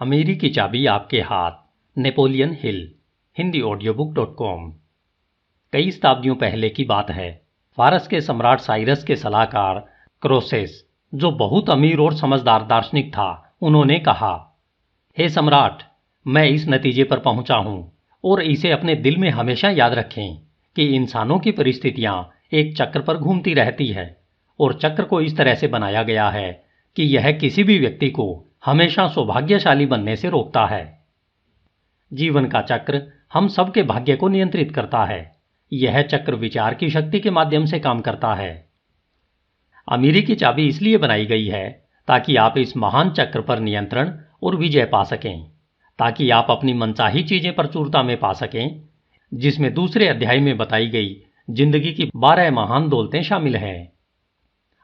अमीरी की चाबी आपके हाथ, नेपोलियन हिल, HindiAudiobook.com। कई शताब्दियों पहले की बात है। फारस के सम्राट साइरस के सलाहकार क्रोसेस, जो बहुत अमीर और समझदार दार्शनिक था, उन्होंने कहा, हे सम्राट, मैं इस नतीजे पर पहुंचा हूं और इसे अपने दिल में हमेशा याद रखें कि इंसानों की परिस्थितियां एक चक्र पर घूमती रहती है और चक्र को इस तरह से बनाया गया है कि यह किसी भी व्यक्ति को हमेशा सौभाग्यशाली बनने से रोकता है। जीवन का चक्र हम सबके भाग्य को नियंत्रित करता है। यह चक्र विचार की शक्ति के माध्यम से काम करता है। अमीरी की चाबी इसलिए बनाई गई है ताकि आप इस महान चक्र पर नियंत्रण और विजय पा सकें, ताकि आप अपनी मनचाही चीजें प्रचुरता में पा सकें, जिसमें दूसरे अध्याय में बताई गई जिंदगी की 12 महान दौलतें शामिल हैं।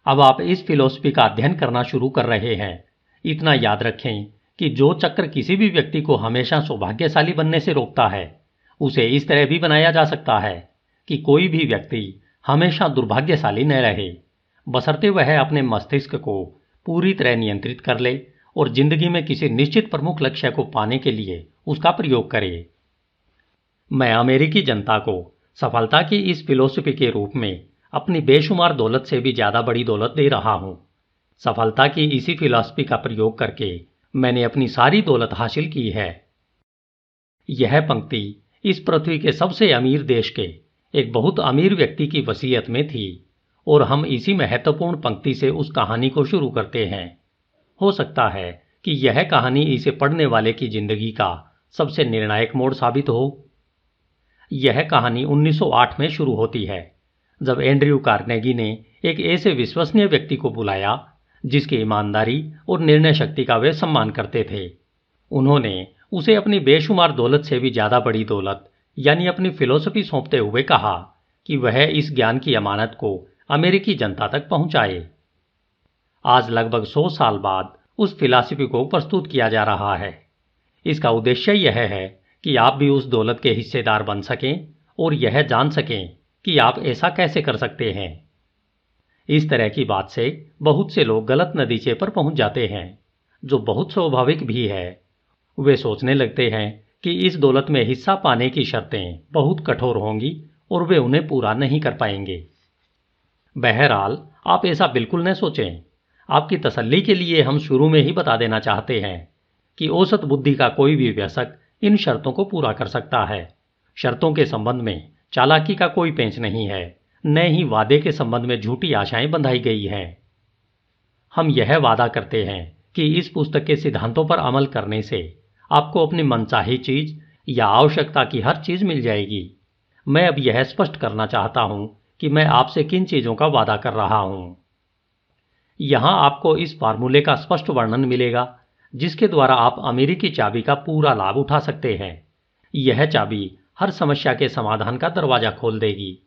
अब आप इस फिलॉसफी का अध्ययन करना शुरू कर रहे हैं। इतना याद रखें कि जो चक्र किसी भी व्यक्ति को हमेशा सौभाग्यशाली बनने से रोकता है, उसे इस तरह भी बनाया जा सकता है कि कोई भी व्यक्ति हमेशा दुर्भाग्यशाली न रहे, बशर्ते वह अपने मस्तिष्क को पूरी तरह नियंत्रित कर ले और जिंदगी में किसी निश्चित प्रमुख लक्ष्य को पाने के लिए उसका प्रयोग करे। मैं अमेरिकी जनता को सफलता की इस फिलॉसफी के रूप में अपनी बेशुमार दौलत से भी ज्यादा बड़ी दौलत दे रहा हूं। सफलता की इसी फिलॉसफी का प्रयोग करके मैंने अपनी सारी दौलत हासिल की है। यह पंक्ति इस पृथ्वी के सबसे अमीर देश के एक बहुत अमीर व्यक्ति की वसीयत में थी और हम इसी महत्वपूर्ण पंक्ति से उस कहानी को शुरू करते हैं। हो सकता है कि यह कहानी इसे पढ़ने वाले की जिंदगी का सबसे निर्णायक मोड़ साबित हो। यह कहानी 1908 में शुरू होती है, जब एंड्रयू कार्नेगी ने एक ऐसे विश्वसनीय व्यक्ति को बुलाया जिसकी ईमानदारी और निर्णय शक्ति का वे सम्मान करते थे। उन्होंने उसे अपनी बेशुमार दौलत से भी ज्यादा बड़ी दौलत यानी अपनी फिलॉसफी सौंपते हुए कहा कि वह इस ज्ञान की अमानत को अमेरिकी जनता तक पहुंचाए। आज लगभग 100 साल बाद उस फिलॉसफी को प्रस्तुत किया जा रहा है। इसका उद्देश्य यह है कि आप भी उस दौलत के हिस्सेदार बन सकें और यह जान सकें कि आप ऐसा कैसे कर सकते हैं। इस तरह की बात से बहुत से लोग गलत नतीजे पर पहुंच जाते हैं, जो बहुत स्वाभाविक भी है। वे सोचने लगते हैं कि इस दौलत में हिस्सा पाने की शर्तें बहुत कठोर होंगी और वे उन्हें पूरा नहीं कर पाएंगे। बहरहाल, आप ऐसा बिल्कुल न सोचें। आपकी तसल्ली के लिए हम शुरू में ही बता देना चाहते हैं कि औसत बुद्धि का कोई भी वयस्क इन शर्तों को पूरा कर सकता है। शर्तों के संबंध में चालाकी का कोई पेंच नहीं है, न ही वादे के संबंध में झूठी आशाएं बंधाई गई हैं। हम यह वादा करते हैं कि इस पुस्तक के सिद्धांतों पर अमल करने से आपको अपनी मनचाही चीज या आवश्यकता की हर चीज मिल जाएगी। मैं अब यह स्पष्ट करना चाहता हूं कि मैं आपसे किन चीजों का वादा कर रहा हूं। यहां आपको इस फार्मूले का स्पष्ट वर्णन मिलेगा जिसके द्वारा आप अमेरिकी चाबी का पूरा लाभ उठा सकते हैं। यह चाबी हर समस्या के समाधान का दरवाजा खोल देगी।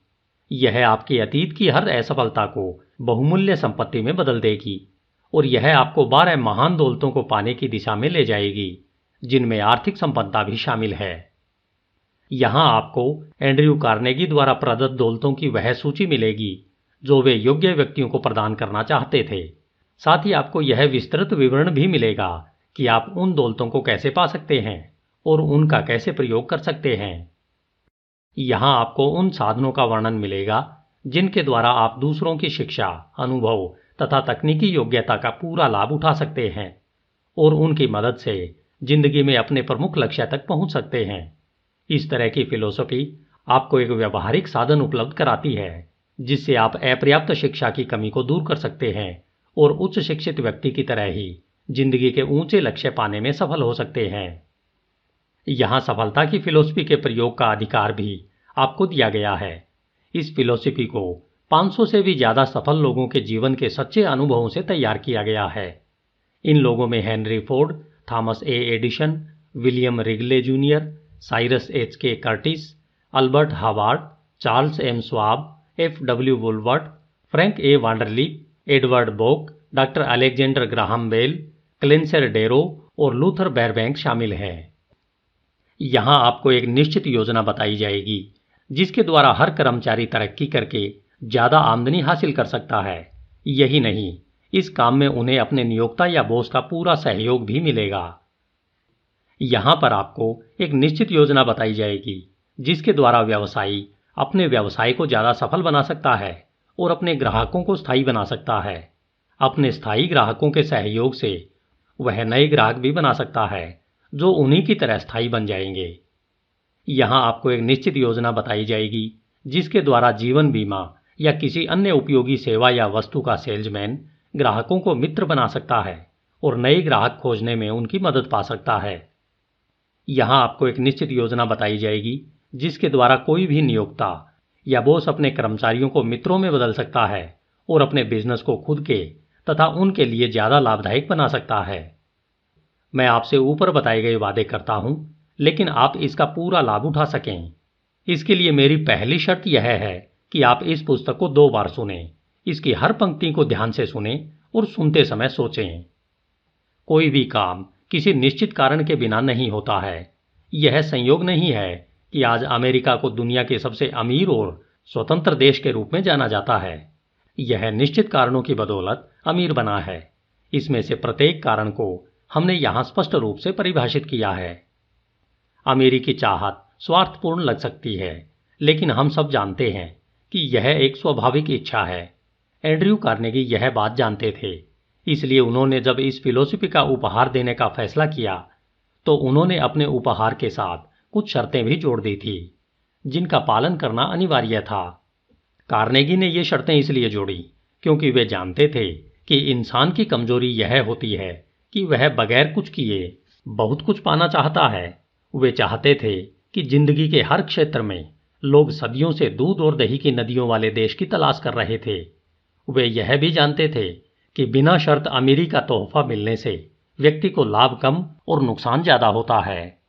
यह आपके अतीत की हर असफलता को बहुमूल्य संपत्ति में बदल देगी और यह आपको 12 महान दौलतों को पाने की दिशा में ले जाएगी, जिनमें आर्थिक संपन्नता भी शामिल है। यहां आपको एंड्रयू कार्नेगी द्वारा प्रदत्त दौलतों की वह सूची मिलेगी जो वे योग्य व्यक्तियों को प्रदान करना चाहते थे। साथ ही आपको यह विस्तृत विवरण भी मिलेगा कि आप उन दौलतों को कैसे पा सकते हैं और उनका कैसे प्रयोग कर सकते हैं। यहां आपको उन साधनों का वर्णन मिलेगा जिनके द्वारा आप दूसरों की शिक्षा, अनुभव तथा तकनीकी योग्यता का पूरा लाभ उठा सकते हैं और उनकी मदद से जिंदगी में अपने प्रमुख लक्ष्य तक पहुंच सकते हैं। इस तरह की फिलॉसफी आपको एक व्यवहारिक साधन उपलब्ध कराती है जिससे आप अपर्याप्त शिक्षा की कमी को दूर कर सकते हैं और उच्च शिक्षित व्यक्ति की तरह ही जिंदगी के ऊंचे लक्ष्य पाने में सफल हो सकते हैं। यहां सफलता की फिलॉसफी के प्रयोग का अधिकार भी आपको दिया गया है। इस फिलॉसफी को 500 से भी ज्यादा सफल लोगों के जीवन के सच्चे अनुभवों से तैयार किया गया है। इन लोगों में Henry Ford, Thomas A Edison, William Wrigley junior, Cyrus H K Curtis, Albert Howard, Charles M Schwab, F.W. Woolworth, Frank A Vanderlip, Edward Bok, doctor Alexander Graham Bell, Clarence Darrow और लूथर बैरबैंक शामिल हैं। यहां आपको एक निश्चित योजना बताई जाएगी जिसके द्वारा हर कर्मचारी तरक्की करके ज्यादा आमदनी हासिल कर सकता है। यही नहीं, इस काम में उन्हें अपने नियोक्ता या बॉस का पूरा सहयोग भी मिलेगा। यहाँ पर आपको एक निश्चित योजना बताई जाएगी जिसके द्वारा व्यवसायी अपने व्यवसाय को ज़्यादा सफल बना सकता है और अपने ग्राहकों को स्थायी बना सकता है। अपने स्थायी ग्राहकों के सहयोग से वह नए ग्राहक भी बना सकता है जो उन्हीं की तरह स्थायी बन जाएंगे। यहाँ आपको एक निश्चित योजना बताई जाएगी जिसके द्वारा जीवन बीमा या किसी अन्य उपयोगी सेवा या वस्तु का सेल्समैन ग्राहकों को मित्र बना सकता है और नए ग्राहक खोजने में उनकी मदद पा सकता है। यहाँ आपको एक निश्चित योजना बताई जाएगी जिसके द्वारा कोई भी नियोक्ता या बॉस अपने कर्मचारियों को मित्रों में बदल सकता है और अपने बिजनेस को खुद के तथा उनके लिए ज़्यादा लाभदायक बना सकता है। मैं आपसे ऊपर बताए गए वादे करता हूं, लेकिन आप इसका पूरा लाभ उठा सकें। इसके लिए मेरी पहली शर्त यह है कि आप इस पुस्तक को 2 बार सुनें, इसकी हर पंक्ति को ध्यान से सुनें और सुनते समय सोचें। कोई भी काम किसी निश्चित कारण के बिना नहीं होता है। यह संयोग नहीं है कि आज अमेरिका को दुनिया के सबसे अमीर और स्वतंत्र देश के रूप में जाना जाता है। यह निश्चित कारणों की बदौलत अमीर बना है। इसमें से प्रत्येक कारण को हमने यहाँ स्पष्ट रूप से परिभाषित किया है। अमीरी की चाहत स्वार्थपूर्ण लग सकती है, लेकिन हम सब जानते हैं कि यह एक स्वाभाविक इच्छा है। एंड्रयू कार्नेगी यह बात जानते थे, इसलिए उन्होंने जब इस फिलॉसफी का उपहार देने का फैसला किया तो उन्होंने अपने उपहार के साथ कुछ शर्तें भी जोड़ दी थी जिनका पालन करना अनिवार्य था। कार्नेगी ने ये शर्तें इसलिए जोड़ी क्योंकि वे जानते थे कि इंसान की कमजोरी यह होती है कि वह बगैर कुछ किए बहुत कुछ पाना चाहता है। वे चाहते थे कि जिंदगी के हर क्षेत्र में लोग सदियों से दूध और दही की नदियों वाले देश की तलाश कर रहे थे। वे यह भी जानते थे कि बिना शर्त अमीरी का तोहफा मिलने से व्यक्ति को लाभ कम और नुकसान ज्यादा होता है।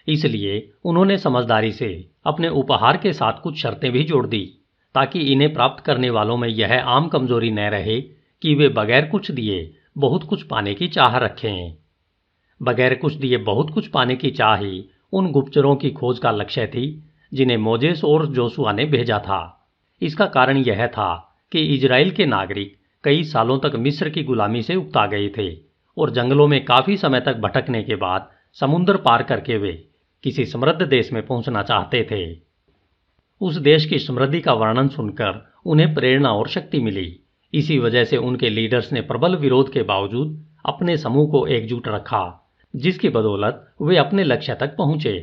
इसलिए उन्होंने समझदारी से अपने उपहार के साथ कुछ शर्तें भी जोड़ दी ताकि इन्हें प्राप्त करने वालों में यह आम कमजोरी न रहे कि वे बगैर कुछ दिए बहुत कुछ पाने की चाह रखें। बगैर कुछ दिए बहुत कुछ पाने की चाह ही उन गुप्तचरों की खोज का लक्ष्य थी जिन्हें मोजेस और जोशुआ ने भेजा था। इसका कारण यह था कि इजराइल के नागरिक कई सालों तक मिस्र की गुलामी से उकता गए थे और जंगलों में काफी समय तक भटकने के बाद समुद्र पार करके वे किसी समृद्ध देश में पहुंचना चाहते थे। उस देश की समृद्धि का वर्णन सुनकर उन्हें प्रेरणा और शक्ति मिली। इसी वजह से उनके लीडर्स ने प्रबल विरोध के बावजूद अपने समूह को एकजुट रखा, जिसकी बदौलत वे अपने लक्ष्य तक पहुंचे।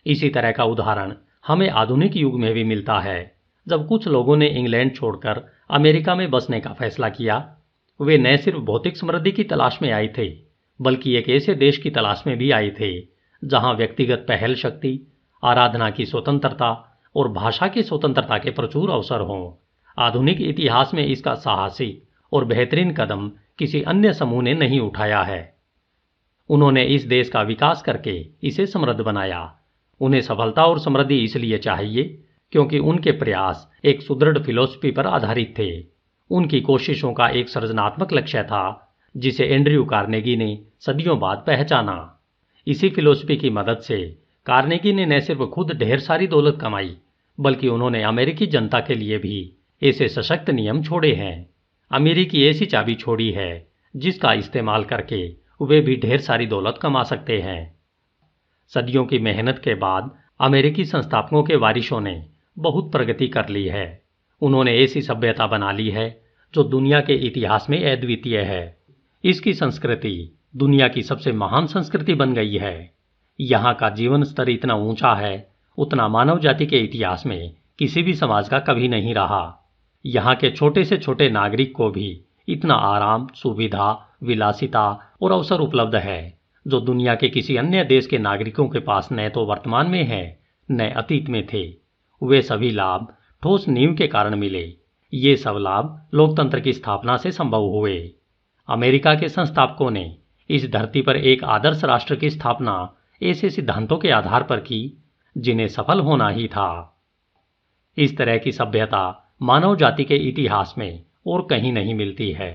इसी तरह का उदाहरण हमें आधुनिक युग में भी मिलता है। जब कुछ लोगों ने इंग्लैंड छोड़कर अमेरिका में बसने का फैसला किया, वे न सिर्फ भौतिक समृद्धि की तलाश में आए थे, बल्कि एक ऐसे देश की तलाश में भी आए थे जहां व्यक्तिगत पहल शक्ति, आराधना की स्वतंत्रता और भाषा की स्वतंत्रता के प्रचुर अवसर हों। आधुनिक इतिहास में इसका साहसिक और बेहतरीन कदम किसी अन्य समूह ने नहीं उठाया है। उन्होंने इस देश का विकास करके इसे समृद्ध बनाया। उन्हें सफलता और समृद्धि इसलिए चाहिए क्योंकि उनके प्रयास एक सुदृढ़ फिलॉसफी पर आधारित थे। उनकी कोशिशों का एक सृजनात्मक लक्ष्य था जिसे एंड्रयू कार्नेगी ने सदियों बाद पहचाना। इसी फिलॉसफी की मदद से कार्नेगी ने न सिर्फ खुद ढेर सारी दौलत कमाई, बल्कि उन्होंने अमेरिकी जनता के लिए भी ऐसे सशक्त नियम छोड़े हैं। अमीरी की ऐसी चाबी छोड़ी है जिसका इस्तेमाल करके वे भी ढेर सारी दौलत कमा सकते हैं। सदियों की मेहनत के बाद अमेरिकी संस्थापकों के वारिसों ने बहुत प्रगति कर ली है। उन्होंने ऐसी सभ्यता बना ली है जो दुनिया के इतिहास में अद्वितीय है। इसकी संस्कृति दुनिया की सबसे महान संस्कृति बन गई है। यहाँ का जीवन स्तर इतना ऊंचा है उतना मानव जाति के इतिहास में किसी भी समाज का कभी नहीं रहा। यहाँ के छोटे से छोटे नागरिक को भी इतना आराम, सुविधा, विलासिता और अवसर उपलब्ध है जो दुनिया के किसी अन्य देश के नागरिकों के पास न तो वर्तमान में है न अतीत में थे। वे सभी लाभ ठोस नींव के कारण मिले। ये सब लाभ लोकतंत्र की स्थापना से संभव हुए। अमेरिका के संस्थापकों ने इस धरती पर एक आदर्श राष्ट्र की स्थापना ऐसे सिद्धांतों के आधार पर की जिन्हें सफल होना ही था। इस तरह की सभ्यता मानव जाति के इतिहास में और कहीं नहीं मिलती है।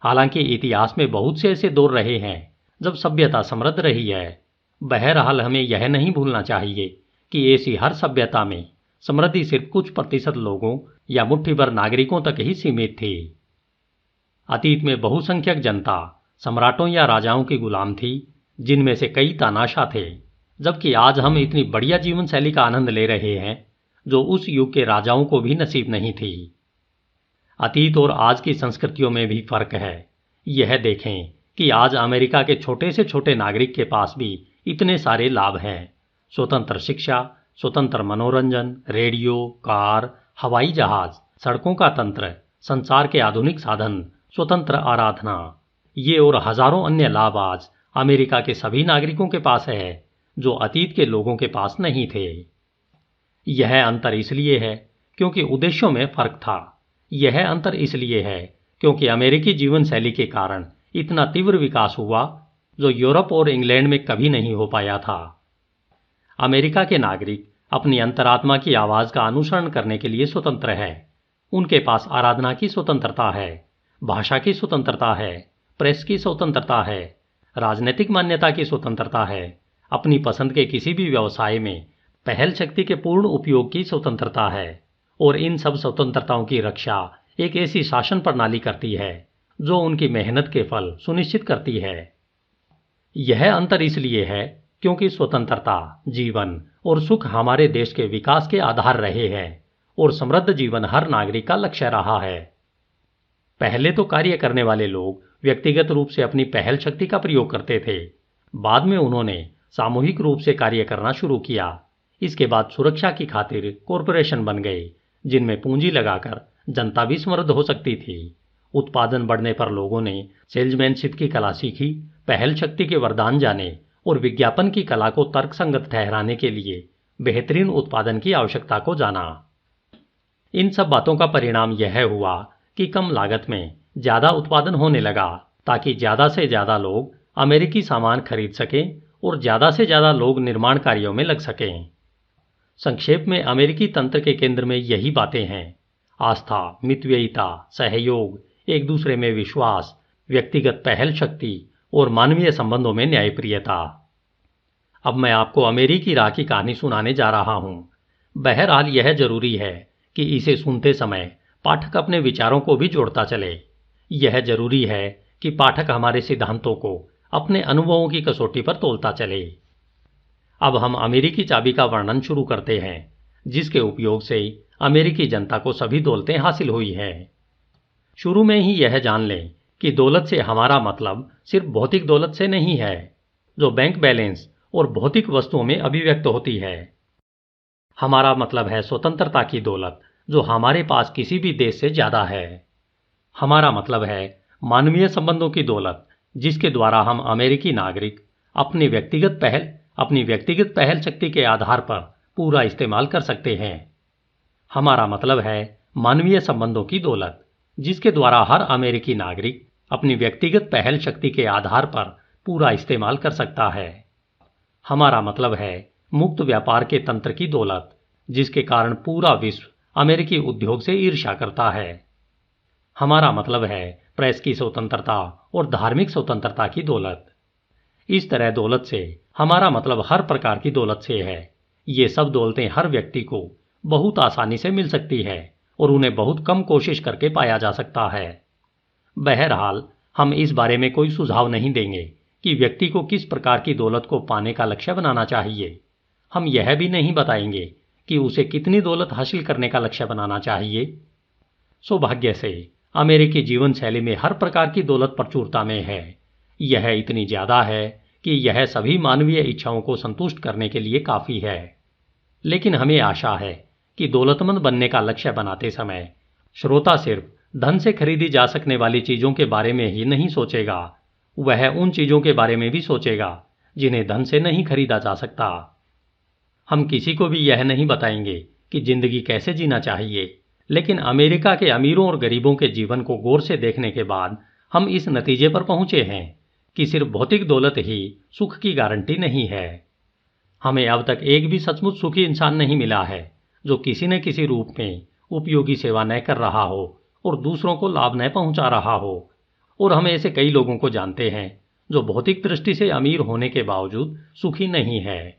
हालांकि इतिहास में बहुत से ऐसे दौर रहे हैं जब सभ्यता समृद्ध रही है। बहरहाल हमें यह नहीं भूलना चाहिए कि ऐसी हर सभ्यता में समृद्धि सिर्फ कुछ प्रतिशत लोगों या मुट्ठी भर नागरिकों तक ही सीमित थी। अतीत में बहुसंख्यक जनता सम्राटों या राजाओं की गुलाम थी जिनमें से कई तानाशाह थे, जबकि आज हम इतनी बढ़िया जीवन शैली का आनंद ले रहे हैं जो उस युग के राजाओं को भी नसीब नहीं थी। अतीत और आज की संस्कृतियों में भी फर्क है। यह देखें कि आज अमेरिका के छोटे से छोटे नागरिक के पास भी इतने सारे लाभ हैं। स्वतंत्र शिक्षा, स्वतंत्र मनोरंजन, रेडियो, कार, हवाई जहाज, सड़कों का तंत्र, संचार के आधुनिक साधन, स्वतंत्र आराधना, ये और हजारों अन्य लाभ आज अमेरिका के सभी नागरिकों के पास है जो अतीत के लोगों के पास नहीं थे। यह अंतर इसलिए है क्योंकि उद्देश्यों में फर्क था। यह अंतर इसलिए है क्योंकि अमेरिकी जीवन शैली के कारण इतना तीव्र विकास हुआ जो यूरोप और इंग्लैंड में कभी नहीं हो पाया था। अमेरिका के नागरिक अपनी अंतरात्मा की आवाज का अनुसरण करने के लिए स्वतंत्र है। उनके पास आराधना की स्वतंत्रता है, भाषा की स्वतंत्रता है, प्रेस की स्वतंत्रता है, राजनीतिक मान्यता की स्वतंत्रता है, अपनी पसंद के किसी भी व्यवसाय में पहल शक्ति के पूर्ण उपयोग की स्वतंत्रता है, और इन सब स्वतंत्रताओं की रक्षा एक ऐसी शासन प्रणाली करती है जो उनकी मेहनत के फल सुनिश्चित करती है। यह अंतर इसलिए है क्योंकि स्वतंत्रता, जीवन और सुख हमारे देश के विकास के आधार रहे हैं और समृद्ध जीवन हर नागरिक का लक्ष्य रहा है। पहले तो कार्य करने वाले लोग व्यक्तिगत रूप से अपनी पहल शक्ति का प्रयोग करते थे। बाद में उन्होंने सामूहिक रूप से कार्य करना शुरू किया। इसके बाद सुरक्षा की खातिर कॉरपोरेशन बन गए जिनमें पूंजी लगाकर जनता भी समृद्ध हो सकती थी। उत्पादन बढ़ने पर लोगों ने सेल्समैनशिप की कला सीखी, पहल शक्ति के वरदान जाने और विज्ञापन की कला को तर्कसंगत ठहराने के लिए बेहतरीन उत्पादन की आवश्यकता को जाना। इन सब बातों का परिणाम यह हुआ कि कम लागत में ज्यादा उत्पादन होने लगा ताकि ज्यादा से ज्यादा लोग अमेरिकी सामान खरीद सकें और ज्यादा से ज्यादा लोग निर्माण कार्यों में लग सकें। संक्षेप में अमेरिकी तंत्र के केंद्र में यही बातें हैं: आस्था, मितव्ययिता, सहयोग, एक दूसरे में विश्वास, व्यक्तिगत पहल शक्ति और मानवीय संबंधों में न्यायप्रियता। अब मैं आपको अमेरिकी राह की कहानी सुनाने जा रहा हूं। बहरहाल यह जरूरी है कि इसे सुनते समय पाठक अपने विचारों को भी जोड़ता चले। यह जरूरी है कि पाठक हमारे सिद्धांतों को अपने अनुभवों की कसौटी पर तोलता चले। अब हम अमेरिकी चाबी का वर्णन शुरू करते हैं जिसके उपयोग से अमेरिकी जनता को सभी दौलतें हासिल हुई है। शुरू में ही यह जान लें कि दौलत से हमारा मतलब सिर्फ भौतिक दौलत से नहीं है जो बैंक बैलेंस और भौतिक वस्तुओं में अभिव्यक्त होती है। हमारा मतलब है स्वतंत्रता की दौलत जो हमारे पास किसी भी देश से ज्यादा है। हमारा मतलब है मानवीय संबंधों की दौलत जिसके द्वारा हम अमेरिकी नागरिक अपनी व्यक्तिगत पहल शक्ति के आधार पर पूरा इस्तेमाल कर सकते हैं। हमारा मतलब है मानवीय संबंधों की दौलत जिसके द्वारा हर अमेरिकी नागरिक अपनी व्यक्तिगत पहल शक्ति के आधार पर पूरा इस्तेमाल कर सकता है। हमारा मतलब है मुक्त व्यापार के तंत्र की दौलत जिसके कारण पूरा विश्व अमेरिकी उद्योग से ईर्ष्या करता है। हमारा मतलब है प्रेस की स्वतंत्रता और धार्मिक स्वतंत्रता की दौलत। इस तरह दौलत से हमारा मतलब हर प्रकार की दौलत से है। ये सब दौलतें हर व्यक्ति को बहुत आसानी से मिल सकती है और उन्हें बहुत कम कोशिश करके पाया जा सकता है। बहरहाल हम इस बारे में कोई सुझाव नहीं देंगे कि व्यक्ति को किस प्रकार की दौलत को पाने का लक्ष्य बनाना चाहिए। हम यह भी नहीं बताएंगे कि उसे कितनी दौलत हासिल करने का लक्ष्य बनाना चाहिए। सौभाग्य से अमेरिकी जीवन शैली में हर प्रकार की दौलत प्रचुरता में है। यह इतनी ज्यादा है कि यह सभी मानवीय इच्छाओं को संतुष्ट करने के लिए काफी है। लेकिन हमें आशा है कि दौलतमंद बनने का लक्ष्य बनाते समय श्रोता सिर्फ धन से खरीदी जा सकने वाली चीजों के बारे में ही नहीं सोचेगा, वह उन चीजों के बारे में भी सोचेगा जिन्हें धन से नहीं खरीदा जा सकता। हम किसी को भी यह नहीं बताएंगे कि जिंदगी कैसे जीना चाहिए, लेकिन अमेरिका के अमीरों और गरीबों के जीवन को गौर से देखने के बाद हम इस नतीजे पर पहुंचे हैं कि सिर्फ भौतिक दौलत ही सुख की गारंटी नहीं है। हमें अब तक एक भी सचमुच सुखी इंसान नहीं मिला है जो किसी न किसी रूप में उपयोगी सेवा न कर रहा हो और दूसरों को लाभ न पहुंचा रहा हो। और हम ऐसे कई लोगों को जानते हैं जो भौतिक दृष्टि से अमीर होने के बावजूद सुखी नहीं है।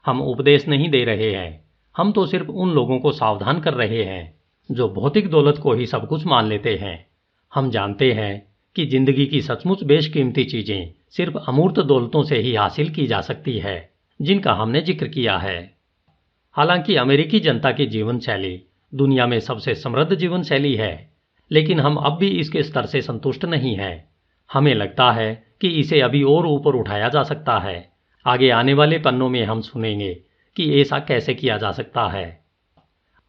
हम उपदेश नहीं दे रहे हैं, हम तो सिर्फ उन लोगों को सावधान कर रहे हैं जो भौतिक दौलत को ही सब कुछ मान लेते हैं। हम जानते हैं कि जिंदगी की सचमुच बेशकीमती चीजें सिर्फ अमूर्त दौलतों से ही हासिल की जा सकती है, जिनका हमने जिक्र किया है। हालांकि अमेरिकी जनता की जीवन शैली दुनिया में सबसे समृद्ध जीवन शैली है, लेकिन हम अब भी इसके स्तर से संतुष्ट नहीं हैं। हमें लगता है कि इसे अभी और ऊपर उठाया जा सकता है। आगे आने वाले पन्नों में हम सुनेंगे कि ऐसा कैसे किया जा सकता है।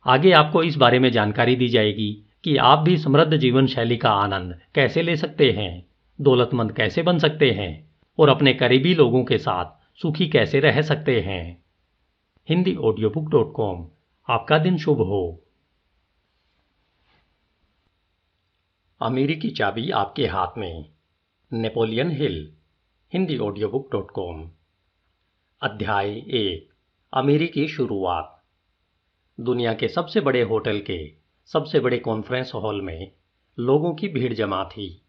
आगे आपको इस बारे में जानकारी दी जाएगी कि आप भी समृद्ध जीवन शैली का आनंद कैसे ले सकते हैं, दौलतमंद कैसे बन सकते हैं और अपने करीबी लोगों के साथ सुखी कैसे रह सकते हैं। HindiAudiobook.com। आपका दिन शुभ हो। अमेरिकी चाबी आपके हाथ में, नेपोलियन हिल। HindiAudiobook.com। अध्याय 1, अमेरिकी शुरुआत। दुनिया के सबसे बड़े होटल के सबसे बड़े कॉन्फ्रेंस हॉल में लोगों की भीड़ जमा थी।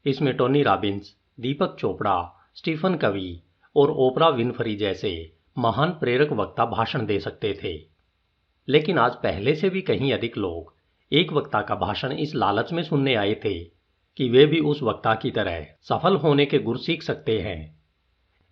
इसमें टोनी रॉबिन्स, दीपक चोपड़ा, स्टीफन कवी और ओपरा विनफ्री जैसे महान प्रेरक वक्ता भाषण दे सकते थे। लेकिन आज पहले से भी कहीं अधिक लोग एक वक्ता का भाषण इस लालच में सुनने आए थे कि वे भी उस वक्ता की तरह सफल होने के गुर सीख सकते हैं।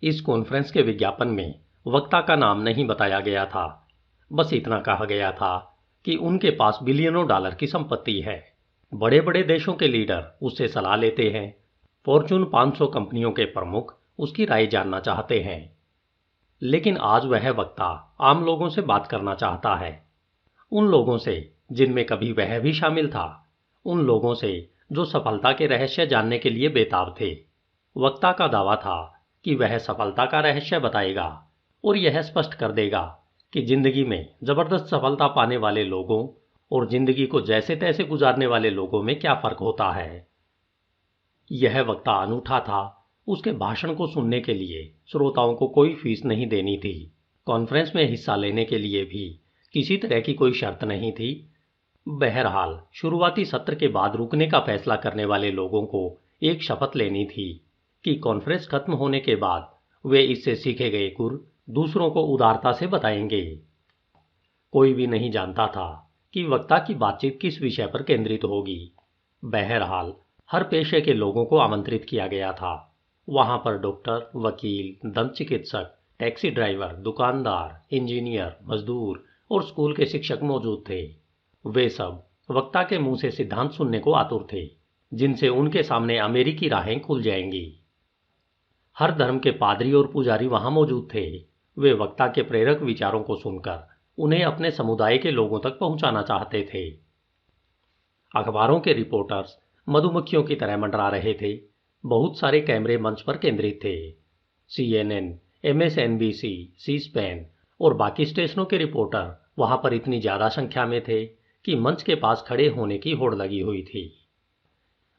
इस कॉन्फ्रेंस के विज्ञापन में वक्ता का नाम नहीं बताया गया था। बस इतना कहा गया था कि उनके पास बिलियनों डॉलर की संपत्ति है। बड़े बड़े देशों के लीडर उससे सलाह लेते हैं। फॉर्च्यून 500 कंपनियों के प्रमुख उसकी राय जानना चाहते हैं। लेकिन आज वह वक्ता आम लोगों से बात करना चाहता है, उन लोगों से जिनमें कभी वह भी शामिल था, उन लोगों से जो सफलता के रहस्य जानने के लिए बेताब थे। वक्ता का दावा था कि वह सफलता का रहस्य बताएगा और यह स्पष्ट कर देगा कि जिंदगी में जबरदस्त सफलता पाने वाले लोगों और जिंदगी को जैसे तैसे गुजारने वाले लोगों में क्या फर्क होता है। यह वक्ता अनूठा था। उसके भाषण को सुनने के लिए श्रोताओं को कोई फीस नहीं देनी थी। कॉन्फ्रेंस में हिस्सा लेने के लिए भी किसी तरह की कोई शर्त नहीं थी। बहरहाल शुरुआती सत्र के बाद रुकने का फैसला करने वाले लोगों को एक शपथ लेनी थी कि कॉन्फ्रेंस खत्म होने के बाद वे इससे सीखे गए गुर दूसरों को उदारता से बताएंगे। कोई भी नहीं जानता था कि वक्ता की बातचीत किस विषय पर केंद्रित होगी। बहरहाल हर पेशे के लोगों को आमंत्रित किया गया था। वहां पर डॉक्टर, वकील, दंत चिकित्सक, टैक्सी ड्राइवर, दुकानदार, इंजीनियर, मजदूर और स्कूल के शिक्षक मौजूद थे। वे सब वक्ता के मुंह से सिद्धांत सुनने को आतुर थे, जिनसे उनके सामने अमेरिकी राहें खुल जाएंगी। हर धर्म के पादरी और पुजारी वहां मौजूद थे। वे वक्ता के प्रेरक विचारों को सुनकर उन्हें अपने समुदाय के लोगों तक पहुंचाना चाहते थे। अखबारों के रिपोर्टर्स मधुमक्खियों की तरह मंडरा रहे थे। बहुत सारे कैमरे मंच पर केंद्रित थे। CNN, MSNBC, सी-स्पैन और बाकी स्टेशनों के रिपोर्टर वहां पर इतनी ज्यादा संख्या में थे कि मंच के पास खड़े होने की होड़ लगी हुई थी।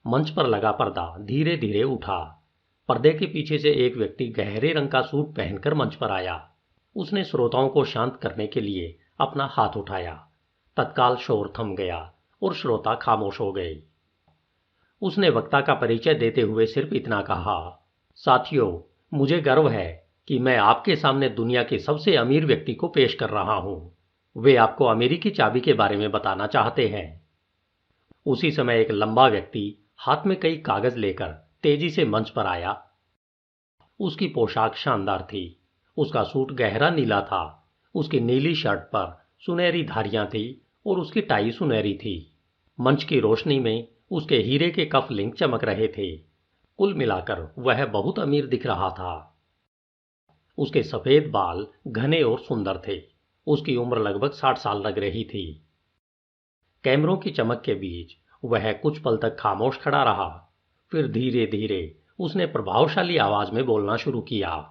मंच पर लगा पर्दा धीरे धीरे उठा। पर्दे के पीछे से एक व्यक्ति गहरे रंग का सूट पहनकर मंच पर आया। उसने श्रोताओं को शांत करने के लिए अपना हाथ उठाया। तत्काल शोर थम गया और श्रोता खामोश हो गए। उसने वक्ता का परिचय देते हुए सिर्फ इतना कहा, साथियों, मुझे गर्व है कि मैं आपके सामने दुनिया के सबसे अमीर व्यक्ति को पेश कर रहा हूं। वे आपको अमेरिकी चाबी के बारे में बताना चाहते हैं। उसी समय एक लंबा व्यक्ति हाथ में कई कागज लेकर तेजी से मंच पर आया। उसकी पोशाक शानदार थी। उसका सूट गहरा नीला था। उसकी नीली शर्ट पर सुनहरी धारियां थी और उसकी टाई सुनहरी थी। मंच की रोशनी में उसके हीरे के कफ लिंक चमक रहे थे। कुल मिलाकर वह बहुत अमीर दिख रहा था। उसके सफेद बाल घने और सुंदर थे। उसकी उम्र लगभग 60 साल लग रही थी। कैमरों की चमक के बीच वह कुछ पल तक खामोश खड़ा रहा। फिर धीरे धीरे उसने प्रभावशाली आवाज में बोलना शुरू किया।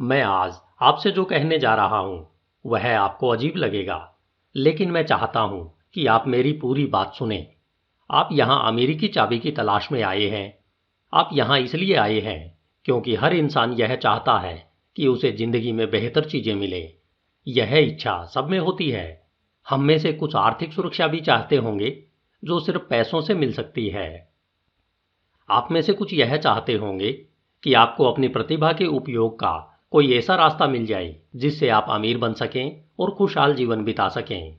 मैं आज आपसे जो कहने जा रहा हूं वह आपको अजीब लगेगा, लेकिन मैं चाहता हूं कि आप मेरी पूरी बात सुने। आप यहां अमेरिकी चाबी की तलाश में आए हैं। आप यहां इसलिए आए हैं क्योंकि हर इंसान यह चाहता है कि उसे जिंदगी में बेहतर चीजें मिले। यह इच्छा सब में होती है। हम में से कुछ आर्थिक सुरक्षा भी चाहते होंगे, जो सिर्फ पैसों से मिल सकती है। आप में से कुछ यह चाहते होंगे कि आपको अपनी प्रतिभा के उपयोग का कोई ऐसा रास्ता मिल जाए जिससे आप अमीर बन सकें और खुशहाल जीवन बिता सकें।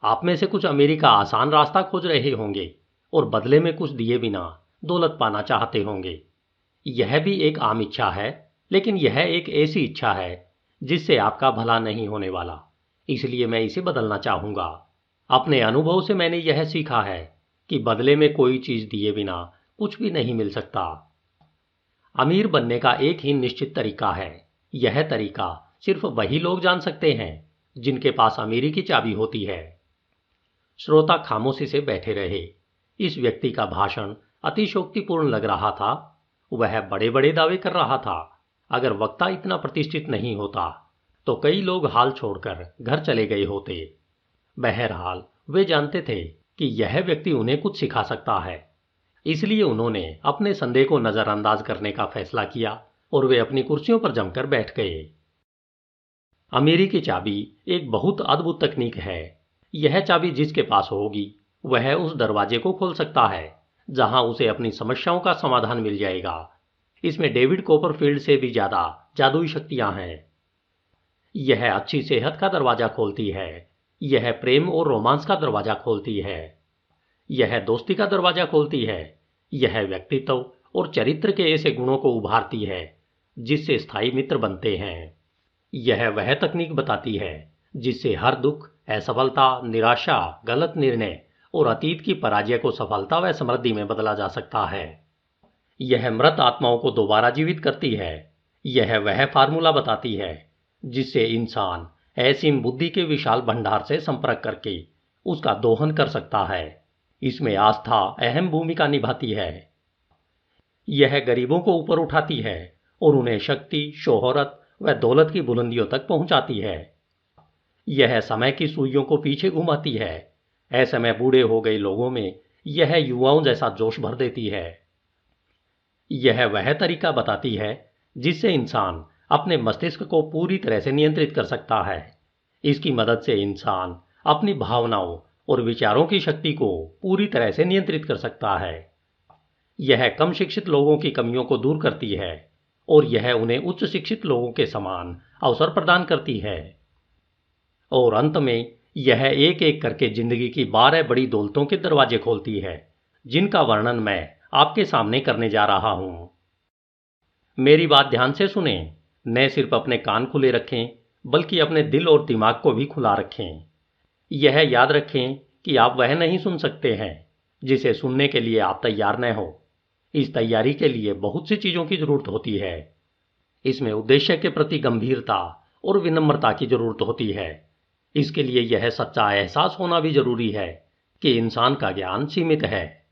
आप में से कुछ अमीरी का आसान रास्ता खोज रहे होंगे और बदले में कुछ दिए बिना दौलत पाना चाहते होंगे। यह भी एक आम इच्छा है, लेकिन यह एक ऐसी इच्छा है जिससे आपका भला नहीं होने वाला, इसलिए मैं इसे बदलना चाहूंगा। अपने अनुभव से मैंने यह सीखा है कि बदले में कोई चीज दिए बिना कुछ भी नहीं मिल सकता। अमीर बनने का एक ही निश्चित तरीका है। यह तरीका सिर्फ वही लोग जान सकते हैं जिनके पास अमीरी की चाबी होती है। श्रोता खामोशी से बैठे रहे। इस व्यक्ति का भाषण अतिशयोक्तिपूर्ण लग रहा था। वह बड़े बड़े दावे कर रहा था। अगर वक्ता इतना प्रतिष्ठित नहीं होता तो कई लोग हाल छोड़कर घर चले गए होते। बहरहाल वे जानते थे कि यह व्यक्ति उन्हें कुछ सिखा सकता है, इसलिए उन्होंने अपने संदेह को नजरअंदाज करने का फैसला किया और वे अपनी कुर्सियों पर जमकर बैठ गए। अमीरी की चाबी एक बहुत अद्भुत तकनीक है। यह चाबी जिसके पास होगी वह उस दरवाजे को खोल सकता है जहां उसे अपनी समस्याओं का समाधान मिल जाएगा। इसमें डेविड कोपरफील्ड से भी ज्यादा जादुई शक्तियां हैं। यह अच्छी सेहत का दरवाजा खोलती है, यह प्रेम और रोमांस का दरवाजा खोलती है, यह दोस्ती का दरवाजा खोलती है, यह व्यक्तित्व और चरित्र के ऐसे गुणों को उभारती है जिससे स्थायी मित्र बनते हैं। यह वह तकनीक बताती है जिससे हर दुख, असफलता, निराशा, गलत निर्णय और अतीत की पराजय को सफलता व समृद्धि में बदला जा सकता है। यह मृत आत्माओं को दोबारा जीवित करती है। यह वह फार्मूला बताती है जिससे इंसान असीम बुद्धि के विशाल भंडार से संपर्क करके उसका दोहन कर सकता है। इसमें आस्था अहम भूमिका निभाती है। यह गरीबों को ऊपर उठाती है और उन्हें शक्ति, शोहरत व दौलत की बुलंदियों तक पहुंचाती है। यह समय की सुइयों को पीछे घुमाती है। ऐसे में बूढ़े हो गए लोगों में यह युवाओं जैसा जोश भर देती है। यह वह तरीका बताती है जिससे इंसान अपने मस्तिष्क को पूरी तरह से नियंत्रित कर सकता है। इसकी मदद से इंसान अपनी भावनाओं और विचारों की शक्ति को पूरी तरह से नियंत्रित कर सकता है। यह कम शिक्षित लोगों की कमियों को दूर करती है और यह उन्हें उच्च शिक्षित लोगों के समान अवसर प्रदान करती है। और अंत में यह एक एक करके जिंदगी की 12 बड़ी दौलतों के दरवाजे खोलती है जिनका वर्णन मैं आपके सामने करने जा रहा हूं। मेरी बात ध्यान से सुने। न सिर्फ अपने कान खुले रखें बल्कि अपने दिल और दिमाग को भी खुला रखें। यह याद रखें कि आप वह नहीं सुन सकते हैं जिसे सुनने के लिए आप तैयार न हो। इस तैयारी के लिए बहुत सी चीजों की जरूरत होती है। इसमें उद्देश्य के प्रति गंभीरता और विनम्रता की जरूरत होती है। इसके लिए यह सच्चा एहसास होना भी जरूरी है कि इंसान का ज्ञान सीमित है,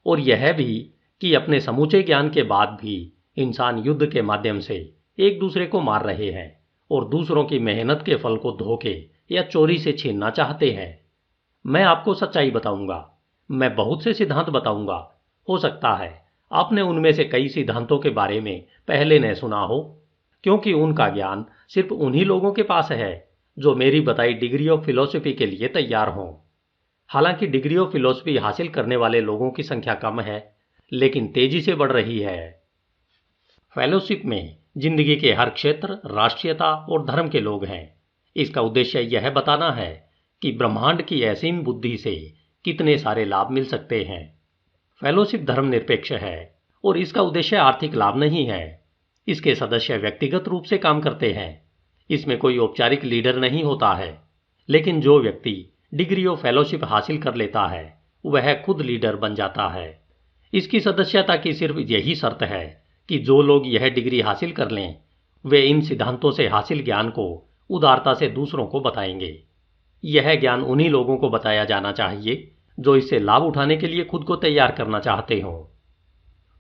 और यह भी कि अपने समूचे ज्ञान के बाद भी इंसान युद्ध के माध्यम से एक दूसरे को मार रहे हैं और दूसरों की मेहनत के फल को धोखे या चोरी से छीनना चाहते हैं। मैं आपको सच्चाई बताऊंगा। मैं बहुत से सिद्धांत बताऊंगा। हो सकता है आपने उनमें से कई सिद्धांतों के बारे में पहले न सुना हो, क्योंकि उनका ज्ञान सिर्फ उन्हीं लोगों के पास है जो मेरी बताई डिग्री ऑफ फिलॉसफी के लिए तैयार हों। हालांकि डिग्री ऑफ फिलॉसफी हासिल करने वाले लोगों की संख्या कम है, लेकिन तेजी से बढ़ रही है। फेलोशिप में जिंदगी के हर क्षेत्र, राष्ट्रीयता और धर्म के लोग हैं। इसका उद्देश्य यह बताना है कि ब्रह्मांड की असीम बुद्धि से कितने सारे लाभ मिल सकते हैं। फेलोशिप धर्मनिरपेक्ष है और इसका उद्देश्य आर्थिक लाभ नहीं है। इसके सदस्य व्यक्तिगत रूप से काम करते हैं। इसमें कोई औपचारिक लीडर नहीं होता है, लेकिन जो व्यक्ति डिग्री ऑफ फेलोशिप हासिल कर लेता है वह खुद लीडर बन जाता है। इसकी सदस्यता की सिर्फ यही शर्त है कि जो लोग यह डिग्री हासिल कर लें वे इन सिद्धांतों से हासिल ज्ञान को उदारता से दूसरों को बताएंगे। यह ज्ञान उन्हीं लोगों को बताया जाना चाहिए जो इससे लाभ उठाने के लिए खुद को तैयार करना चाहते हों।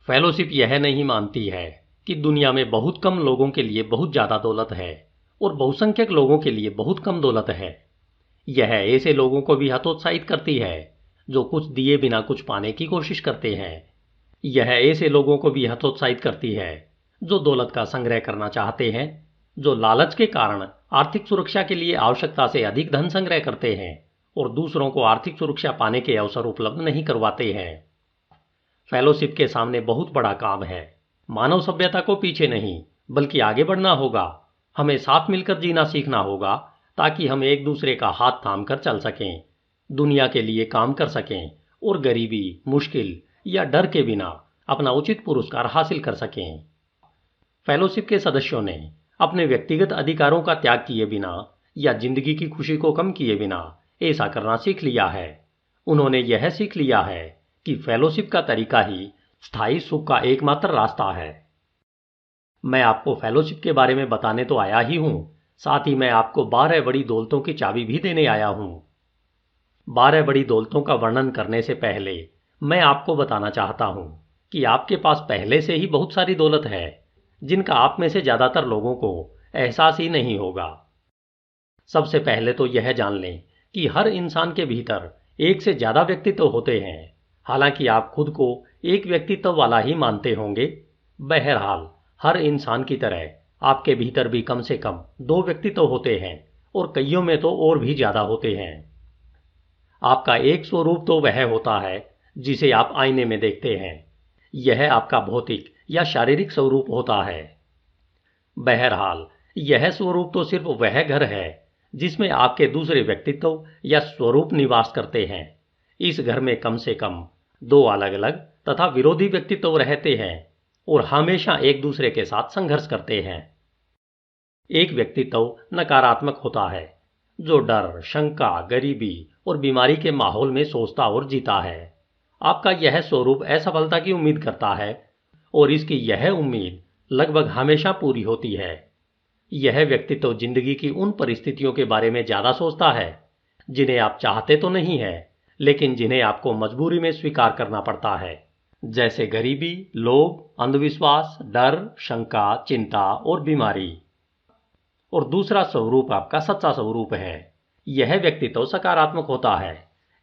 फेलोशिप यह नहीं मानती है कि दुनिया में बहुत कम लोगों के लिए बहुत ज्यादा दौलत है और बहुसंख्यक लोगों के लिए बहुत कम दौलत है। यह ऐसे लोगों को भी हतोत्साहित करती है जो कुछ दिए बिना कुछ पाने की कोशिश करते हैं। यह ऐसे लोगों को भी हतोत्साहित करती है जो दौलत का संग्रह करना चाहते हैं, जो लालच के कारण आर्थिक सुरक्षा के लिए आवश्यकता से अधिक धन संग्रह करते हैं और दूसरों को आर्थिक सुरक्षा पाने के अवसर उपलब्ध नहीं करवाते हैं। फेलोशिप के सामने बहुत बड़ा काम है। मानव सभ्यता को पीछे नहीं बल्कि आगे बढ़ना होगा। हमें साथ मिलकर जीना सीखना होगा ताकि हम एक दूसरे का हाथ थाम कर चल सकें, दुनिया के लिए काम कर सकें और गरीबी, मुश्किल या डर के बिना अपना उचित पुरस्कार हासिल कर सकें। फेलोशिप के सदस्यों ने अपने व्यक्तिगत अधिकारों का त्याग किए बिना या जिंदगी की खुशी को कम किए बिना ऐसा करना सीख लिया है। उन्होंने यह सीख लिया है कि फेलोशिप का तरीका ही स्थायी सुख का एकमात्र रास्ता है। मैं आपको फेलोशिप के बारे में बताने तो आया ही हूं, साथ ही मैं आपको 12 बड़ी दौलतों की चाबी भी देने आया हूं। 12 बड़ी दौलतों का वर्णन करने से पहले मैं आपको बताना चाहता हूं कि आपके पास पहले से ही बहुत सारी दौलत है, जिनका आप में से ज्यादातर लोगों को एहसास ही नहीं होगा। सबसे पहले तो यह जान लें कि हर इंसान के भीतर एक से ज्यादा व्यक्तित्व होते हैं। हालांकि आप खुद को एक व्यक्तित्व वाला ही मानते होंगे, बहरहाल हर इंसान की तरह आपके भीतर भी कम से कम 2 व्यक्तित्व होते हैं और कईयों में तो और भी ज्यादा होते हैं। आपका एक स्वरूप तो वह होता है जिसे आप आईने में देखते हैं। यह आपका भौतिक या शारीरिक स्वरूप होता है। बहरहाल यह स्वरूप तो सिर्फ वह घर है जिसमें आपके दूसरे व्यक्तित्व या स्वरूप निवास करते हैं। इस घर में कम से कम 2 अलग अलग तथा विरोधी व्यक्तित्व रहते हैं और हमेशा एक दूसरे के साथ संघर्ष करते हैं। एक व्यक्तित्व नकारात्मक होता है, जो डर, शंका, गरीबी और बीमारी के माहौल में सोचता और जीता है। आपका यह स्वरूप असफलता की उम्मीद करता है और इसकी यह उम्मीद लगभग हमेशा पूरी होती है। यह व्यक्तित्व जिंदगी की उन परिस्थितियों के बारे में ज्यादा सोचता है जिन्हें आप चाहते तो नहीं है, लेकिन जिन्हें आपको मजबूरी में स्वीकार करना पड़ता है, जैसे गरीबी, लोभ, अंधविश्वास, डर, शंका, चिंता और बीमारी। और दूसरा स्वरूप आपका सच्चा स्वरूप है। यह व्यक्तित्व सकारात्मक होता है।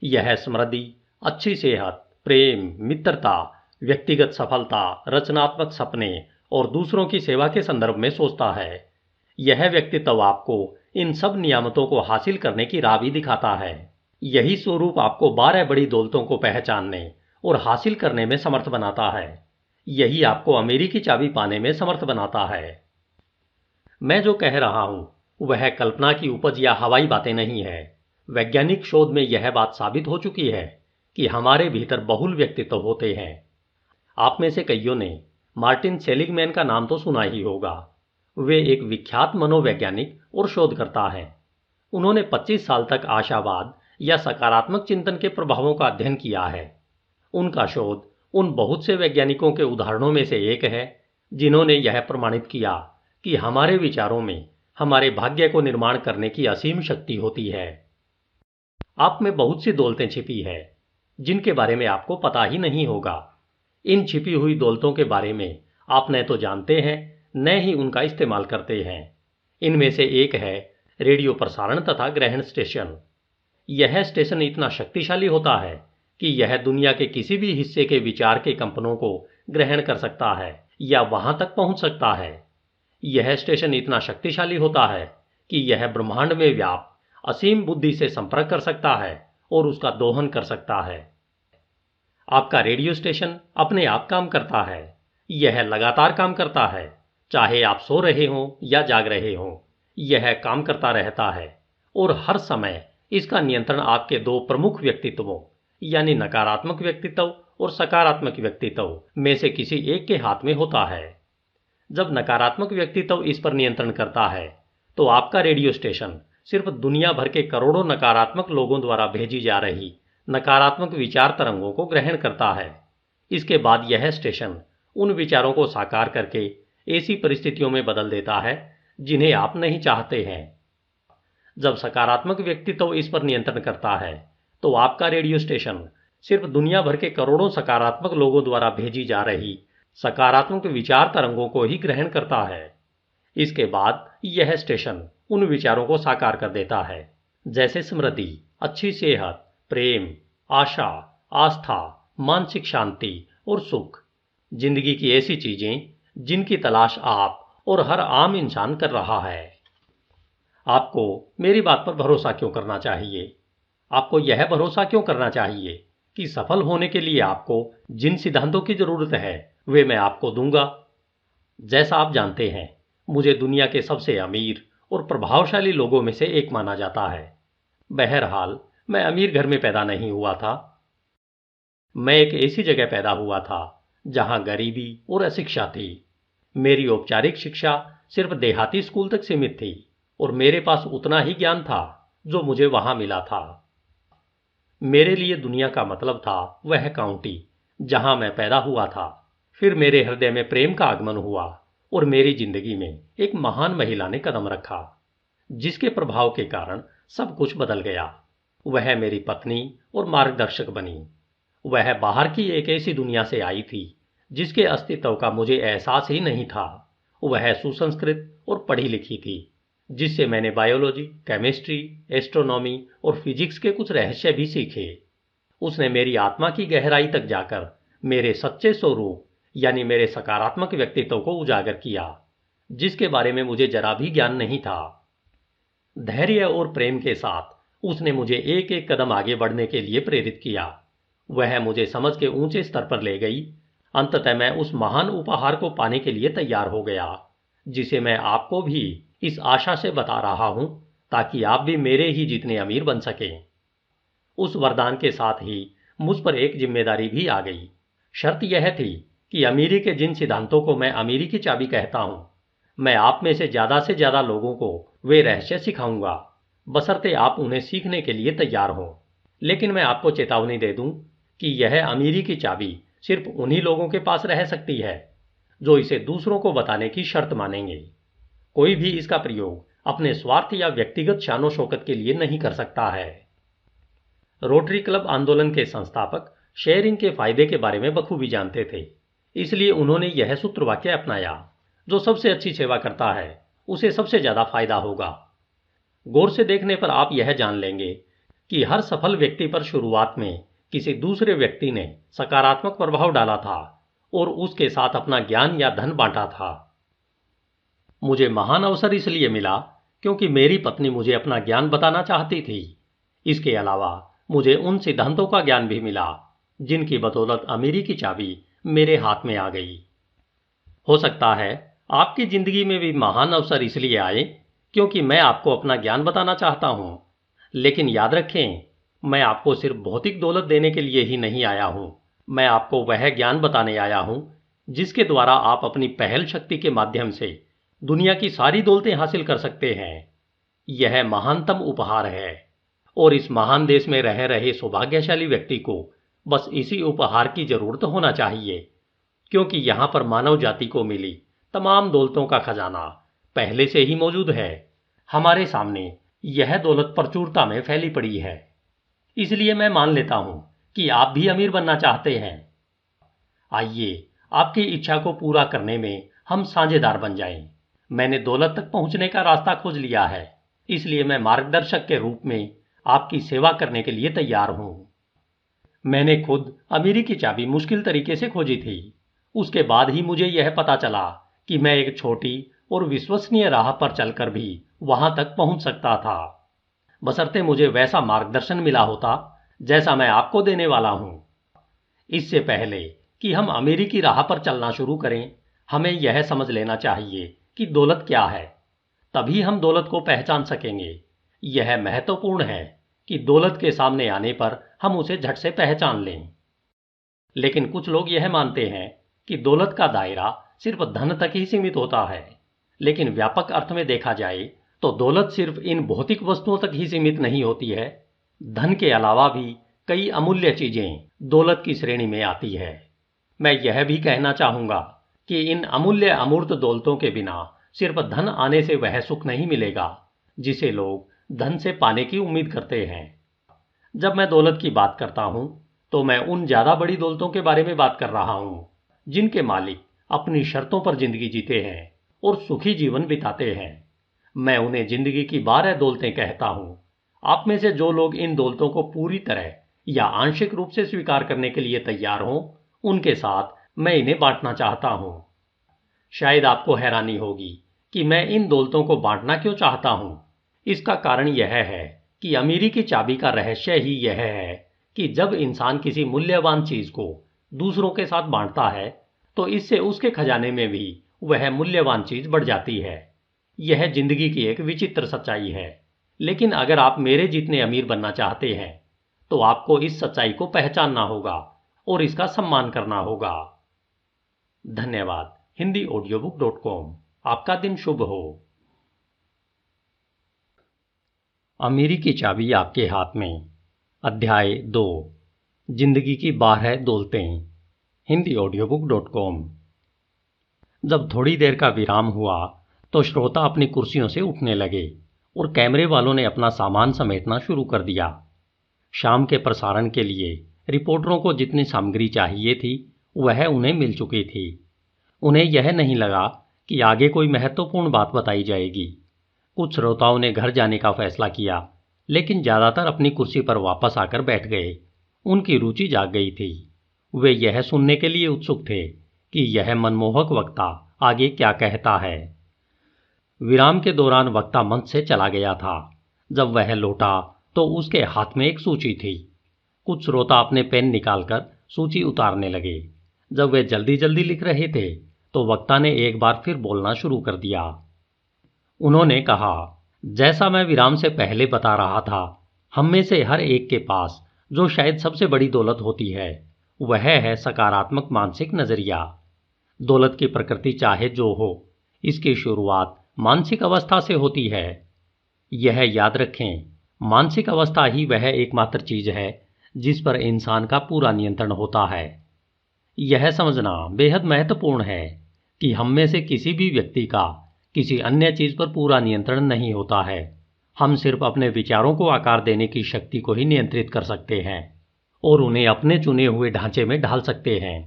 यह समृद्धि, अच्छी सेहत, प्रेम, मित्रता, व्यक्तिगत सफलता, रचनात्मक सपने और दूसरों की सेवा के संदर्भ में सोचता है। यह व्यक्तित्व आपको इन सब नियामतों को हासिल करने की राह भी दिखाता है। यही स्वरूप आपको 12 बड़ी दौलतों को पहचानने और हासिल करने में समर्थ बनाता है। यही आपको अमेरिकी चाबी पाने में समर्थ बनाता है। मैं जो कह रहा हूं वह कल्पना की उपज या हवाई बातें नहीं है। वैज्ञानिक शोध में यह बात साबित हो चुकी है कि हमारे भीतर बहुल व्यक्तित्व होते हैं। आप में से कईयों ने मार्टिन सेलिगमैन का नाम तो सुना ही होगा। वे एक विख्यात मनोवैज्ञानिक और शोधकर्ता हैं। उन्होंने 25 साल तक आशावाद या सकारात्मक चिंतन के प्रभावों का अध्ययन किया है। उनका शोध उन बहुत से वैज्ञानिकों के उदाहरणों में से एक है जिन्होंने यह प्रमाणित किया कि हमारे विचारों में हमारे भाग्य को निर्माण करने की असीम शक्ति होती है। आप में बहुत सी दौलतें छिपी है जिनके बारे में आपको पता ही नहीं होगा। इन छिपी हुई दौलतों के बारे में आप न तो जानते हैं न ही उनका इस्तेमाल करते हैं। इनमें से एक है रेडियो प्रसारण तथा ग्रहण स्टेशन। यह स्टेशन इतना शक्तिशाली होता है कि यह दुनिया के किसी भी हिस्से के विचार के कंपनों को ग्रहण कर सकता है या वहां तक पहुंच सकता है। यह स्टेशन इतना शक्तिशाली होता है कि यह ब्रह्मांड में व्याप्त असीम बुद्धि से संपर्क कर सकता है और उसका दोहन कर सकता है। आपका रेडियो स्टेशन अपने आप काम करता है। यह लगातार काम करता है, चाहे आप सो रहे हों या जाग रहे हों। यह काम करता रहता है और हर समय इसका नियंत्रण आपके 2 प्रमुख व्यक्तित्वों यानी नकारात्मक व्यक्तित्व और सकारात्मक व्यक्तित्व में से किसी एक के हाथ में होता है। जब नकारात्मक व्यक्तित्व इस पर नियंत्रण करता है तो आपका रेडियो स्टेशन सिर्फ दुनिया भर के करोड़ों नकारात्मक लोगों द्वारा भेजी जा रही नकारात्मक विचार तरंगों को ग्रहण करता है। इसके बाद यह स्टेशन उन विचारों को साकार करके ऐसी परिस्थितियों में बदल देता है जिन्हें आप नहीं चाहते हैं। जब सकारात्मक व्यक्तित्व इस पर नियंत्रण करता है तो आपका रेडियो स्टेशन सिर्फ दुनिया भर के करोड़ों सकारात्मक लोगों द्वारा भेजी जा रही सकारात्मक विचार तरंगों को ही ग्रहण करता है। इसके बाद यह स्टेशन उन विचारों को साकार कर देता है, जैसे समृद्धि, अच्छी सेहत, प्रेम, आशा, आस्था, मानसिक शांति और सुख। जिंदगी की ऐसी चीजें जिनकी तलाश आप और हर आम इंसान कर रहा है। आपको मेरी बात पर भरोसा क्यों करना चाहिए? आपको यह भरोसा क्यों करना चाहिए कि सफल होने के लिए आपको जिन सिद्धांतों की जरूरत है वे मैं आपको दूंगा। जैसा आप जानते हैं, मुझे दुनिया के सबसे अमीर और प्रभावशाली लोगों में से एक माना जाता है। बहरहाल मैं अमीर घर में पैदा नहीं हुआ था। मैं एक ऐसी जगह पैदा हुआ था जहां गरीबी और अशिक्षा थी। मेरी औपचारिक शिक्षा सिर्फ देहाती स्कूल तक सीमित थी और मेरे पास उतना ही ज्ञान था जो मुझे वहां मिला था। मेरे लिए दुनिया का मतलब था वह काउंटी जहां मैं पैदा हुआ था। फिर मेरे हृदय में प्रेम का आगमन हुआ और मेरी जिंदगी में एक महान महिला ने कदम रखा, जिसके प्रभाव के कारण सब कुछ बदल गया। वह मेरी पत्नी और मार्गदर्शक बनी। वह बाहर की एक ऐसी दुनिया से आई थी जिसके अस्तित्व का मुझे एहसास ही नहीं था। वह सुसंस्कृत और पढ़ी लिखी थी, जिससे मैंने बायोलॉजी, केमिस्ट्री, एस्ट्रोनॉमी और फिजिक्स के कुछ रहस्य भी सीखे। उसने मेरी आत्मा की गहराई तक जाकर मेरे सच्चे स्वरूप यानी मेरे सकारात्मक व्यक्तित्व को उजागर किया, जिसके बारे में मुझे जरा भी ज्ञान नहीं था। धैर्य और प्रेम के साथ उसने मुझे एक एक कदम आगे बढ़ने के लिए प्रेरित किया। वह मुझे समझ के ऊंचे स्तर पर ले गई। अंततः मैं उस महान उपहार को पाने के लिए तैयार हो गया, जिसे मैं आपको भी इस आशा से बता रहा हूं ताकि आप भी मेरे ही जितने अमीर बन सकें। उस वरदान के साथ ही मुझ पर एक जिम्मेदारी भी आ गई। शर्त यह थी कि अमीरी के जिन सिद्धांतों को मैं अमीरी की चाबी कहता हूं, मैं आप में से ज्यादा लोगों को वे रहस्य सिखाऊंगा, बशर्ते आप उन्हें सीखने के लिए तैयार हों। लेकिन मैं आपको चेतावनी दे दूं कि यह अमीरी की चाबी सिर्फ उन्हीं लोगों के पास रह सकती है जो इसे दूसरों को बताने की शर्त मानेंगे। कोई भी इसका प्रयोग अपने स्वार्थ या व्यक्तिगत शानो शौकत के लिए नहीं कर सकता है। रोटरी क्लब आंदोलन के संस्थापक शेयरिंग के फायदे के बारे में बखूबी जानते थे, इसलिए उन्होंने यह सूत्रवाक्य अपनाया, जो सबसे अच्छी सेवा करता है उसे सबसे ज्यादा फायदा होगा। गौर से देखने पर आप यह जान लेंगे कि हर सफल व्यक्ति पर शुरुआत में किसी दूसरे व्यक्ति ने सकारात्मक प्रभाव डाला था और उसके साथ अपना ज्ञान या धन बांटा था। मुझे महान अवसर इसलिए मिला क्योंकि मेरी पत्नी मुझे अपना ज्ञान बताना चाहती थी। इसके अलावा मुझे उन सिद्धांतों का ज्ञान भी मिला जिनकी बदौलत अमीरी की चाबी मेरे हाथ में आ गई। हो सकता है आपकी जिंदगी में भी महान अवसर इसलिए आए क्योंकि मैं आपको अपना ज्ञान बताना चाहता हूं। लेकिन याद रखें, मैं आपको सिर्फ भौतिक दौलत देने के लिए ही नहीं आया हूं। मैं आपको वह ज्ञान बताने आया हूं जिसके द्वारा आप अपनी पहल शक्ति के माध्यम से दुनिया की सारी दौलतें हासिल कर सकते हैं। यह महानतम उपहार है और इस महान देश में रह रहे सौभाग्यशाली व्यक्ति को बस इसी उपहार की जरूरत होना चाहिए, क्योंकि यहां पर मानव जाति को मिली तमाम दौलतों का खजाना पहले से ही मौजूद है। हमारे सामने यह दौलत प्रचुरता में फैली पड़ी है। इसलिए मैं मान लेता हूं कि आप भी अमीर बनना चाहते हैं। आइए आपकी इच्छा को पूरा करने में हम साझेदार बन जाएं। मैंने दौलत तक पहुंचने का रास्ता खोज लिया है, इसलिए मैं मार्गदर्शक के रूप में आपकी सेवा करने के लिए तैयार हूं। मैंने खुद अमीरी की चाबी मुश्किल तरीके से खोजी थी। उसके बाद ही मुझे यह पता चला कि मैं एक छोटी और विश्वसनीय राह पर चलकर भी वहां तक पहुंच सकता था, बशर्ते मुझे वैसा मार्गदर्शन मिला होता जैसा मैं आपको देने वाला हूं। इससे पहले कि हम अमीरी की राह पर चलना शुरू करें, हमें यह समझ लेना चाहिए कि दौलत क्या है। तभी हम दौलत को पहचान सकेंगे। यह महत्वपूर्ण है कि दौलत के सामने आने पर हम उसे झट से पहचान लें। लेकिन कुछ लोग यह मानते हैं कि दौलत का दायरा सिर्फ धन तक ही सीमित होता है। लेकिन व्यापक अर्थ में देखा जाए तो दौलत सिर्फ इन भौतिक वस्तुओं तक ही सीमित नहीं होती है। धन के अलावा भी कई अमूल्य चीजें दौलत की श्रेणी में आती है। मैं यह भी कहना चाहूंगा कि इन अमूल्य अमूर्त दौलतों के बिना सिर्फ धन आने से वह सुख नहीं मिलेगा जिसे लोग धन से पाने की उम्मीद करते हैं। जब मैं दौलत की बात करता हूं तो मैं उन ज्यादा बड़ी दौलतों के बारे में बात कर रहा हूं जिनके मालिक अपनी शर्तों पर जिंदगी जीते हैं और सुखी जीवन बिताते हैं। मैं उन्हें जिंदगी की 12 दौलतें कहता हूं। आप में से जो लोग इन दौलतों को पूरी तरह या आंशिक रूप से स्वीकार करने के लिए तैयार हों, उनके साथ मैं इन्हें बांटना चाहता हूं। शायद आपको हैरानी होगी कि मैं इन दौलतों को बांटना क्यों चाहता हूं। इसका कारण यह है कि अमीरी की चाबी का रहस्य ही यह है कि जब इंसान किसी मूल्यवान चीज को दूसरों के साथ बांटता है तो इससे उसके खजाने में भी वह मूल्यवान चीज बढ़ जाती है। यह जिंदगी की एक विचित्र सच्चाई है। लेकिन अगर आप मेरे जितने अमीर बनना चाहते हैं तो आपको इस सच्चाई को पहचानना होगा और इसका सम्मान करना होगा। धन्यवाद। HindiAudiobook.com। आपका दिन शुभ हो। अमीरी की चाबी आपके हाथ में। अध्याय 2। जिंदगी की 12 दौलतें। HindiAudiobook.com। जब थोड़ी देर का विराम हुआ तो श्रोता अपनी कुर्सियों से उठने लगे और कैमरे वालों ने अपना सामान समेटना शुरू कर दिया। शाम के प्रसारण के लिए रिपोर्टरों को जितनी सामग्री चाहिए थी वह उन्हें मिल चुकी थी। उन्हें यह नहीं लगा कि आगे कोई महत्वपूर्ण बात बताई जाएगी। कुछ श्रोताओं ने घर जाने का फैसला किया, लेकिन ज़्यादातर अपनी कुर्सी पर वापस आकर बैठ गए। उनकी रुचि जाग गई थी। वे यह सुनने के लिए उत्सुक थे कि यह मनमोहक वक्ता आगे क्या कहता है। विराम के दौरान वक्ता मंच से चला गया था। जब वह लौटा तो उसके हाथ में एक सूची थी। कुछ श्रोता अपने पेन निकालकर सूची उतारने लगे। जब वे जल्दी जल्दी लिख रहे थे तो वक्ता ने एक बार फिर बोलना शुरू कर दिया। उन्होंने कहा, जैसा मैं विराम से पहले बता रहा था, हम में से हर एक के पास जो शायद सबसे बड़ी दौलत होती है वह है सकारात्मक मानसिक नजरिया। दौलत की प्रकृति चाहे जो हो, इसकी शुरुआत मानसिक अवस्था से होती है। यह याद रखें, मानसिक अवस्था ही वह एकमात्र चीज है जिस पर इंसान का पूरा नियंत्रण होता है। यह समझना बेहद महत्वपूर्ण है कि हम में से किसी भी व्यक्ति का किसी अन्य चीज पर पूरा नियंत्रण नहीं होता है। हम सिर्फ अपने विचारों को आकार देने की शक्ति को ही नियंत्रित कर सकते हैं और उन्हें अपने चुने हुए ढांचे में ढाल सकते हैं।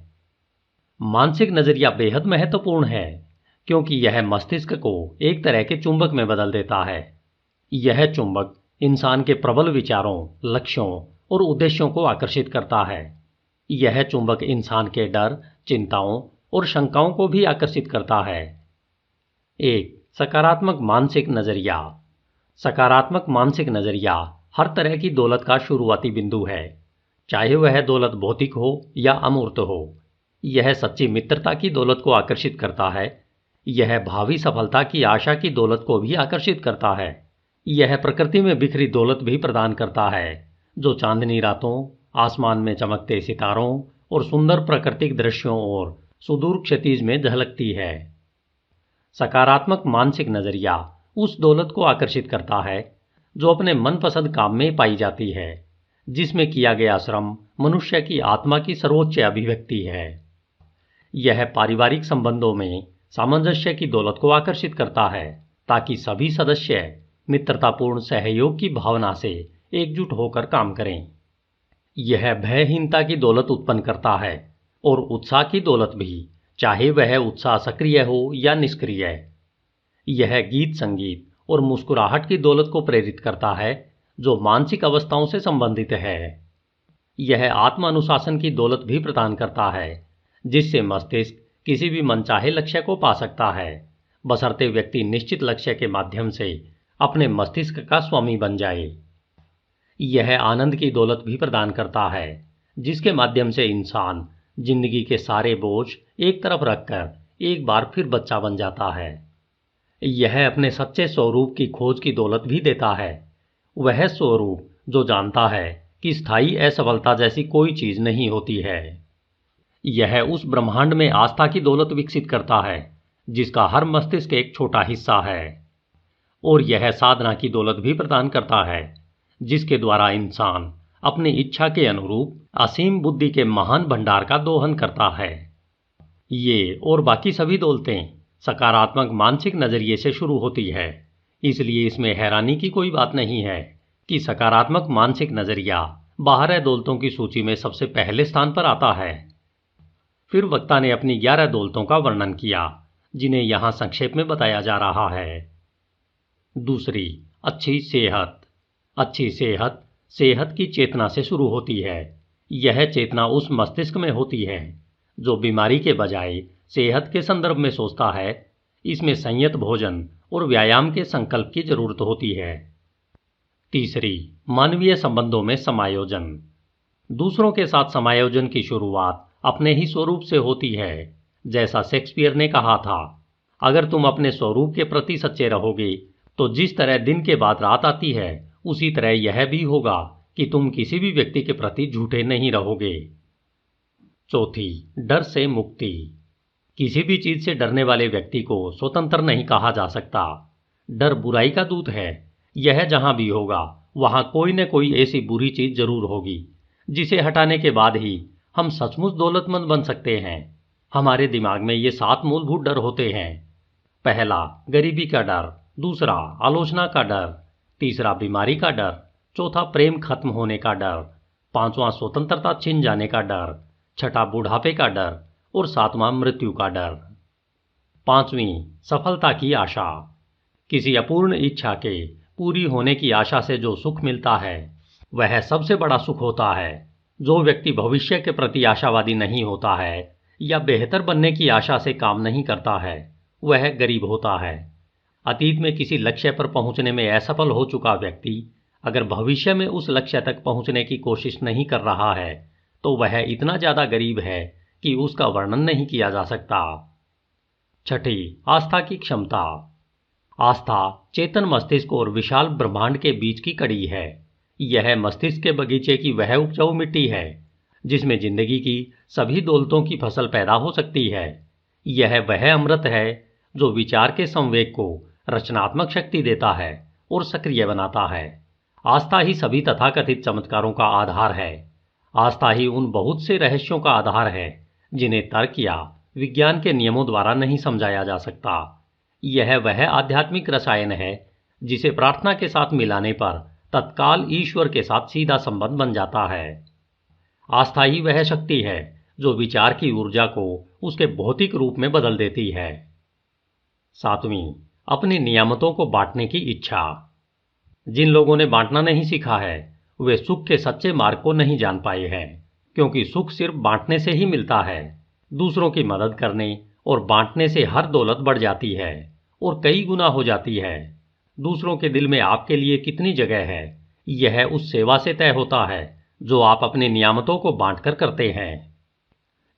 मानसिक नजरिया बेहद महत्वपूर्ण है क्योंकि यह मस्तिष्क को एक तरह के चुंबक में बदल देता है। यह चुंबक इंसान के प्रबल विचारों, लक्ष्यों और उद्देश्यों को आकर्षित करता है। यह चुंबक इंसान के डर, चिंताओं और शंकाओं को भी आकर्षित करता है। 1. सकारात्मक मानसिक नजरिया। सकारात्मक मानसिक नजरिया हर तरह की दौलत का शुरुआती बिंदु है, चाहे वह दौलत भौतिक हो या अमूर्त हो। यह सच्ची मित्रता की दौलत को आकर्षित करता है। यह भावी सफलता की आशा की दौलत को भी आकर्षित करता है। यह प्रकृति में बिखरी दौलत भी प्रदान करता है, जो चांदनी रातों, आसमान में चमकते सितारों और सुंदर प्राकृतिक दृश्यों और सुदूर क्षितिज में झलकती है। सकारात्मक मानसिक नजरिया उस दौलत को आकर्षित करता है जो अपने मनपसंद काम में पाई जाती है, जिसमें किया गया श्रम मनुष्य की आत्मा की सर्वोच्च अभिव्यक्ति है। यह पारिवारिक संबंधों में सामंजस्य की दौलत को आकर्षित करता है ताकि सभी सदस्य मित्रतापूर्ण सहयोग की भावना से एकजुट होकर काम करें। यह भयहीनता की दौलत उत्पन्न करता है और उत्साह की दौलत भी, चाहे वह उत्साह सक्रिय हो या निष्क्रिय। यह गीत, संगीत और मुस्कुराहट की दौलत को प्रेरित करता है जो मानसिक अवस्थाओं से संबंधित है। यह आत्म अनुशासन की दौलत भी प्रदान करता है, जिससे मस्तिष्क किसी भी मनचाहे लक्ष्य को पा सकता है, बशर्ते व्यक्ति निश्चित लक्ष्य के माध्यम से अपने मस्तिष्क का स्वामी बन जाए। यह आनंद की दौलत भी प्रदान करता है, जिसके माध्यम से इंसान जिंदगी के सारे बोझ एक तरफ रखकर एक बार फिर बच्चा बन जाता है। यह अपने सच्चे स्वरूप की खोज की दौलत भी देता है, वह स्वरूप जो जानता है कि स्थायी असफलता जैसी कोई चीज नहीं होती है। यह उस ब्रह्मांड में आस्था की दौलत विकसित करता है जिसका हर मस्तिष्क एक छोटा हिस्सा है, और यह साधना की दौलत भी प्रदान करता है जिसके द्वारा इंसान अपनी इच्छा के अनुरूप असीम बुद्धि के महान भंडार का दोहन करता है। ये और बाकी सभी दौलतें सकारात्मक मानसिक नजरिए से शुरू होती है, इसलिए इसमें हैरानी की कोई बात नहीं है कि सकारात्मक मानसिक नजरिया 12 दौलतों की सूची में सबसे पहले स्थान पर आता है। फिर वक्ता ने अपनी 11 दौलतों का वर्णन किया, जिन्हें यहां संक्षेप में बताया जा रहा है। दूसरी, अच्छी सेहत। अच्छी सेहत सेहत की चेतना से शुरू होती है। यह चेतना उस मस्तिष्क में होती है जो बीमारी के बजाय सेहत के संदर्भ में सोचता है। इसमें संयत भोजन और व्यायाम के संकल्प की जरूरत होती है। तीसरी, मानवीय संबंधों में समायोजन। दूसरों के साथ समायोजन की शुरुआत अपने ही स्वरूप से होती है। जैसा शेक्सपियर ने कहा था, अगर तुम अपने स्वरूप के प्रति सच्चे रहोगे तो जिस तरह दिन के बाद रात आती है उसी तरह यह भी होगा कि तुम किसी भी व्यक्ति के प्रति झूठे नहीं रहोगे। चौथी, डर से मुक्ति। किसी भी चीज से डरने वाले व्यक्ति को स्वतंत्र नहीं कहा जा सकता। डर बुराई का दूत है। यह जहां भी होगा वहां कोई न कोई ऐसी बुरी चीज जरूर होगी जिसे हटाने के बाद ही हम सचमुच दौलतमंद बन सकते हैं। हमारे दिमाग में ये 7 मूलभूत डर होते हैं। पहला, गरीबी का डर। दूसरा, आलोचना का डर। तीसरा, बीमारी का डर। चौथा, प्रेम खत्म होने का डर। पांचवा, स्वतंत्रता छिन जाने का डर। छठा, बुढ़ापे का डर। और सातवां, मृत्यु का डर। पांचवीं, सफलता की आशा। किसी अपूर्ण इच्छा के पूरी होने की आशा से जो सुख मिलता है वह सबसे बड़ा सुख होता है। जो व्यक्ति भविष्य के प्रति आशावादी नहीं होता है या बेहतर बनने की आशा से काम नहीं करता है वह गरीब होता है। अतीत में किसी लक्ष्य पर पहुंचने में असफल हो चुका व्यक्ति अगर भविष्य में उस लक्ष्य तक पहुंचने की कोशिश नहीं कर रहा है तो वह इतना ज्यादा गरीब है कि उसका वर्णन नहीं किया जा सकता। छठी, आस्था की क्षमता। आस्था चेतन मस्तिष्क और विशाल ब्रह्मांड के बीच की कड़ी है। यह मस्तिष्क के बगीचे की वह उपजाऊ मिट्टी है जिसमें जिंदगी की सभी दौलतों की फसल पैदा हो सकती है। यह वह अमृत है जो विचार के संवेग को रचनात्मक शक्ति देता है और सक्रिय बनाता है। आस्था ही सभी तथाकथित चमत्कारों का आधार है। आस्था ही उन बहुत से रहस्यों का आधार है जिन्हें तर्क या विज्ञान के नियमों द्वारा नहीं समझाया जा सकता। यह वह आध्यात्मिक रसायन है जिसे प्रार्थना के साथ मिलाने पर तत्काल ईश्वर के साथ सीधा संबंध बन जाता है। आस्था ही वह शक्ति है जो विचार की ऊर्जा को उसके भौतिक रूप में बदल देती है। सातवीं, अपनी नियामतों को बांटने की इच्छा। जिन लोगों ने बांटना नहीं सीखा है वे सुख के सच्चे मार्ग को नहीं जान पाए हैं, क्योंकि सुख सिर्फ बांटने से ही मिलता है। दूसरों की मदद करने और बांटने से हर दौलत बढ़ जाती है और कई गुना हो जाती है। दूसरों के दिल में आपके लिए कितनी जगह है यह उस सेवा से तय होता है जो आप अपने नियामतों को बांटकर करते हैं।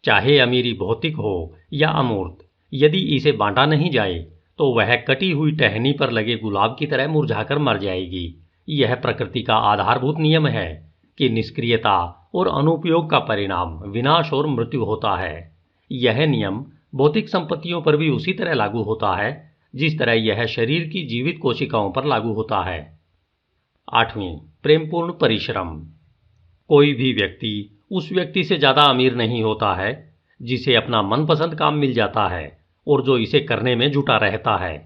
चाहे अमीरी भौतिक हो या अमूर्त, यदि इसे बांटा नहीं जाए तो वह कटी हुई टहनी पर लगे गुलाब की तरह मुरझाकर मर जाएगी। यह प्रकृति का आधारभूत नियम है कि निष्क्रियता और अनुपयोग का परिणाम विनाश और मृत्यु होता है। यह नियम भौतिक संपत्तियों पर भी उसी तरह लागू होता है जिस तरह यह शरीर की जीवित कोशिकाओं पर लागू होता है। आठवीं, प्रेमपूर्ण परिश्रम। कोई भी व्यक्ति उस व्यक्ति से ज्यादा अमीर नहीं होता है जिसे अपना मनपसंद काम मिल जाता है और जो इसे करने में जुटा रहता है।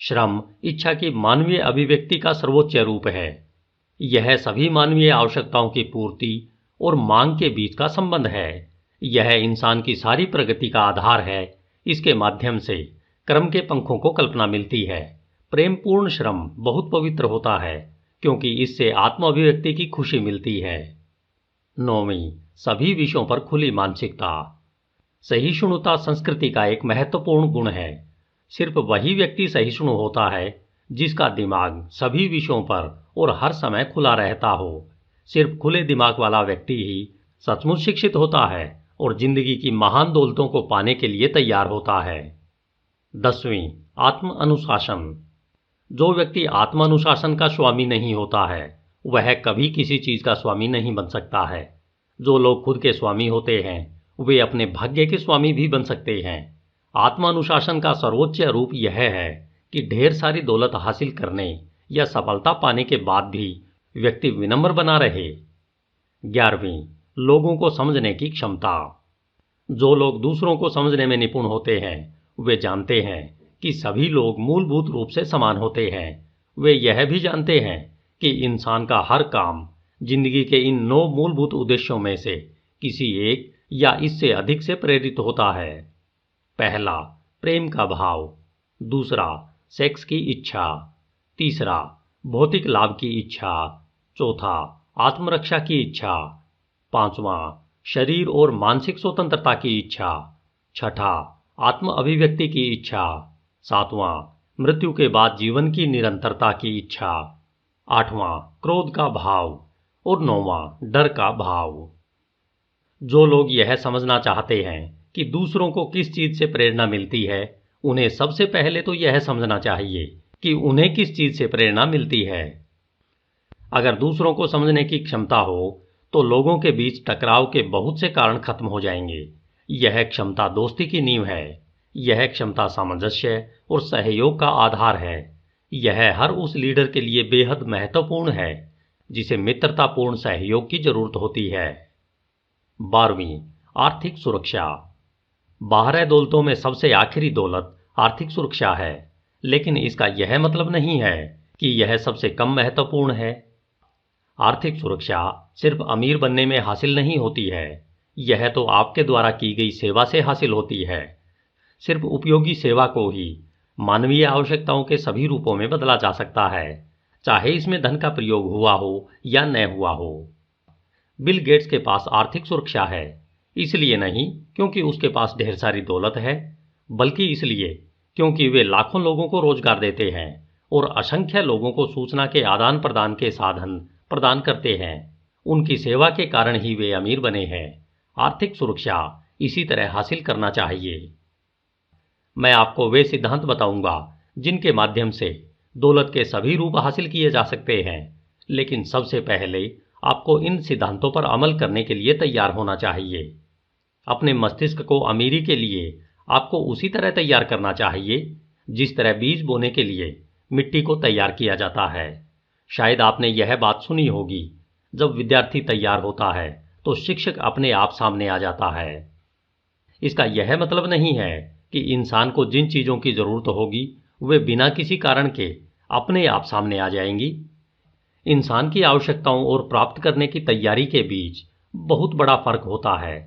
श्रम इच्छा की मानवीय अभिव्यक्ति का सर्वोच्च रूप है। यह सभी मानवीय आवश्यकताओं की पूर्ति और मांग के बीच का संबंध है। यह इंसान की सारी प्रगति का आधार है। इसके माध्यम से कर्म के पंखों को कल्पना मिलती है। प्रेमपूर्ण श्रम बहुत पवित्र होता है क्योंकि इससे आत्म अभिव्यक्ति की खुशी मिलती है। नौवीं, सभी विषयों पर खुली मानसिकता। सहिष्णुता संस्कृति का एक महत्वपूर्ण गुण है। सिर्फ वही व्यक्ति सहिष्णु होता है जिसका दिमाग सभी विषयों पर और हर समय खुला रहता हो। सिर्फ खुले दिमाग वाला व्यक्ति ही सचमुच शिक्षित होता है और जिंदगी की महान दौलतों को पाने के लिए तैयार होता है। 10वीं, आत्म अनुशासन। जो व्यक्ति आत्म अनुशासन का स्वामी नहीं होता है वह कभी किसी चीज का स्वामी नहीं बन सकता है। जो लोग खुद के स्वामी होते हैं वे अपने भाग्य के स्वामी भी बन सकते हैं। आत्मानुशासन का सर्वोच्च रूप यह है कि ढेर सारी दौलत हासिल करने या सफलता पाने के बाद भी व्यक्ति विनम्र बना रहे। 11वीं, लोगों को समझने की क्षमता। जो लोग दूसरों को समझने में निपुण होते हैं वे जानते हैं कि सभी लोग मूलभूत रूप से समान होते हैं। वे यह भी जानते हैं कि इंसान का हर काम जिंदगी के इन 9 मूलभूत उद्देश्यों में से किसी एक या इससे अधिक से प्रेरित होता है। पहला, प्रेम का भाव। दूसरा, सेक्स की इच्छा। तीसरा, भौतिक लाभ की इच्छा। चौथा, आत्मरक्षा की इच्छा। पांचवां, शरीर और मानसिक स्वतंत्रता की इच्छा। छठा, आत्म अभिव्यक्ति की इच्छा। सातवां, मृत्यु के बाद जीवन की निरंतरता की इच्छा। आठवां, क्रोध का भाव। और 9वां, डर का भाव। जो लोग यह समझना चाहते हैं कि दूसरों को किस चीज से प्रेरणा मिलती है उन्हें सबसे पहले तो यह समझना चाहिए कि उन्हें किस चीज से प्रेरणा मिलती है। अगर दूसरों को समझने की क्षमता हो तो लोगों के बीच टकराव के बहुत से कारण खत्म हो जाएंगे। यह क्षमता दोस्ती की नींव है। यह क्षमता सामंजस्य और सहयोग का आधार है। यह हर उस लीडर के लिए बेहद महत्वपूर्ण है जिसे मित्रतापूर्ण सहयोग की जरूरत होती है। 12वीं, आर्थिक सुरक्षा। बारह दौलतों में सबसे आखिरी दौलत आर्थिक सुरक्षा है, लेकिन इसका यह मतलब नहीं है कि यह सबसे कम महत्वपूर्ण है। आर्थिक सुरक्षा सिर्फ अमीर बनने में हासिल नहीं होती है, यह तो आपके द्वारा की गई सेवा से हासिल होती है। सिर्फ उपयोगी सेवा को ही मानवीय आवश्यकताओं के सभी रूपों में बदला जा सकता है, चाहे इसमें धन का प्रयोग हुआ हो या न हुआ हो। बिल गेट्स के पास आर्थिक सुरक्षा है, इसलिए नहीं क्योंकि उसके पास ढेर सारी दौलत है, बल्कि इसलिए क्योंकि वे लाखों लोगों को रोजगार देते हैं और असंख्य लोगों को सूचना के आदान प्रदान के साधन प्रदान करते हैं। उनकी सेवा के कारण ही वे अमीर बने हैं। आर्थिक सुरक्षा इसी तरह हासिल करना चाहिए। मैं आपको वे सिद्धांत बताऊंगा जिनके माध्यम से दौलत के सभी रूप हासिल किए जा सकते हैं, लेकिन सबसे पहले आपको इन सिद्धांतों पर अमल करने के लिए तैयार होना चाहिए। अपने मस्तिष्क को अमीरी के लिए आपको उसी तरह तैयार करना चाहिए जिस तरह बीज बोने के लिए मिट्टी को तैयार किया जाता है। शायद आपने यह बात सुनी होगी, जब विद्यार्थी तैयार होता है तो शिक्षक अपने आप सामने आ जाता है। इसका यह मतलब नहीं है कि इंसान को जिन चीजों की जरूरत होगी वे बिना किसी कारण के अपने आप सामने आ जाएंगी। इंसान की आवश्यकताओं और प्राप्त करने की तैयारी के बीच बहुत बड़ा फर्क होता है।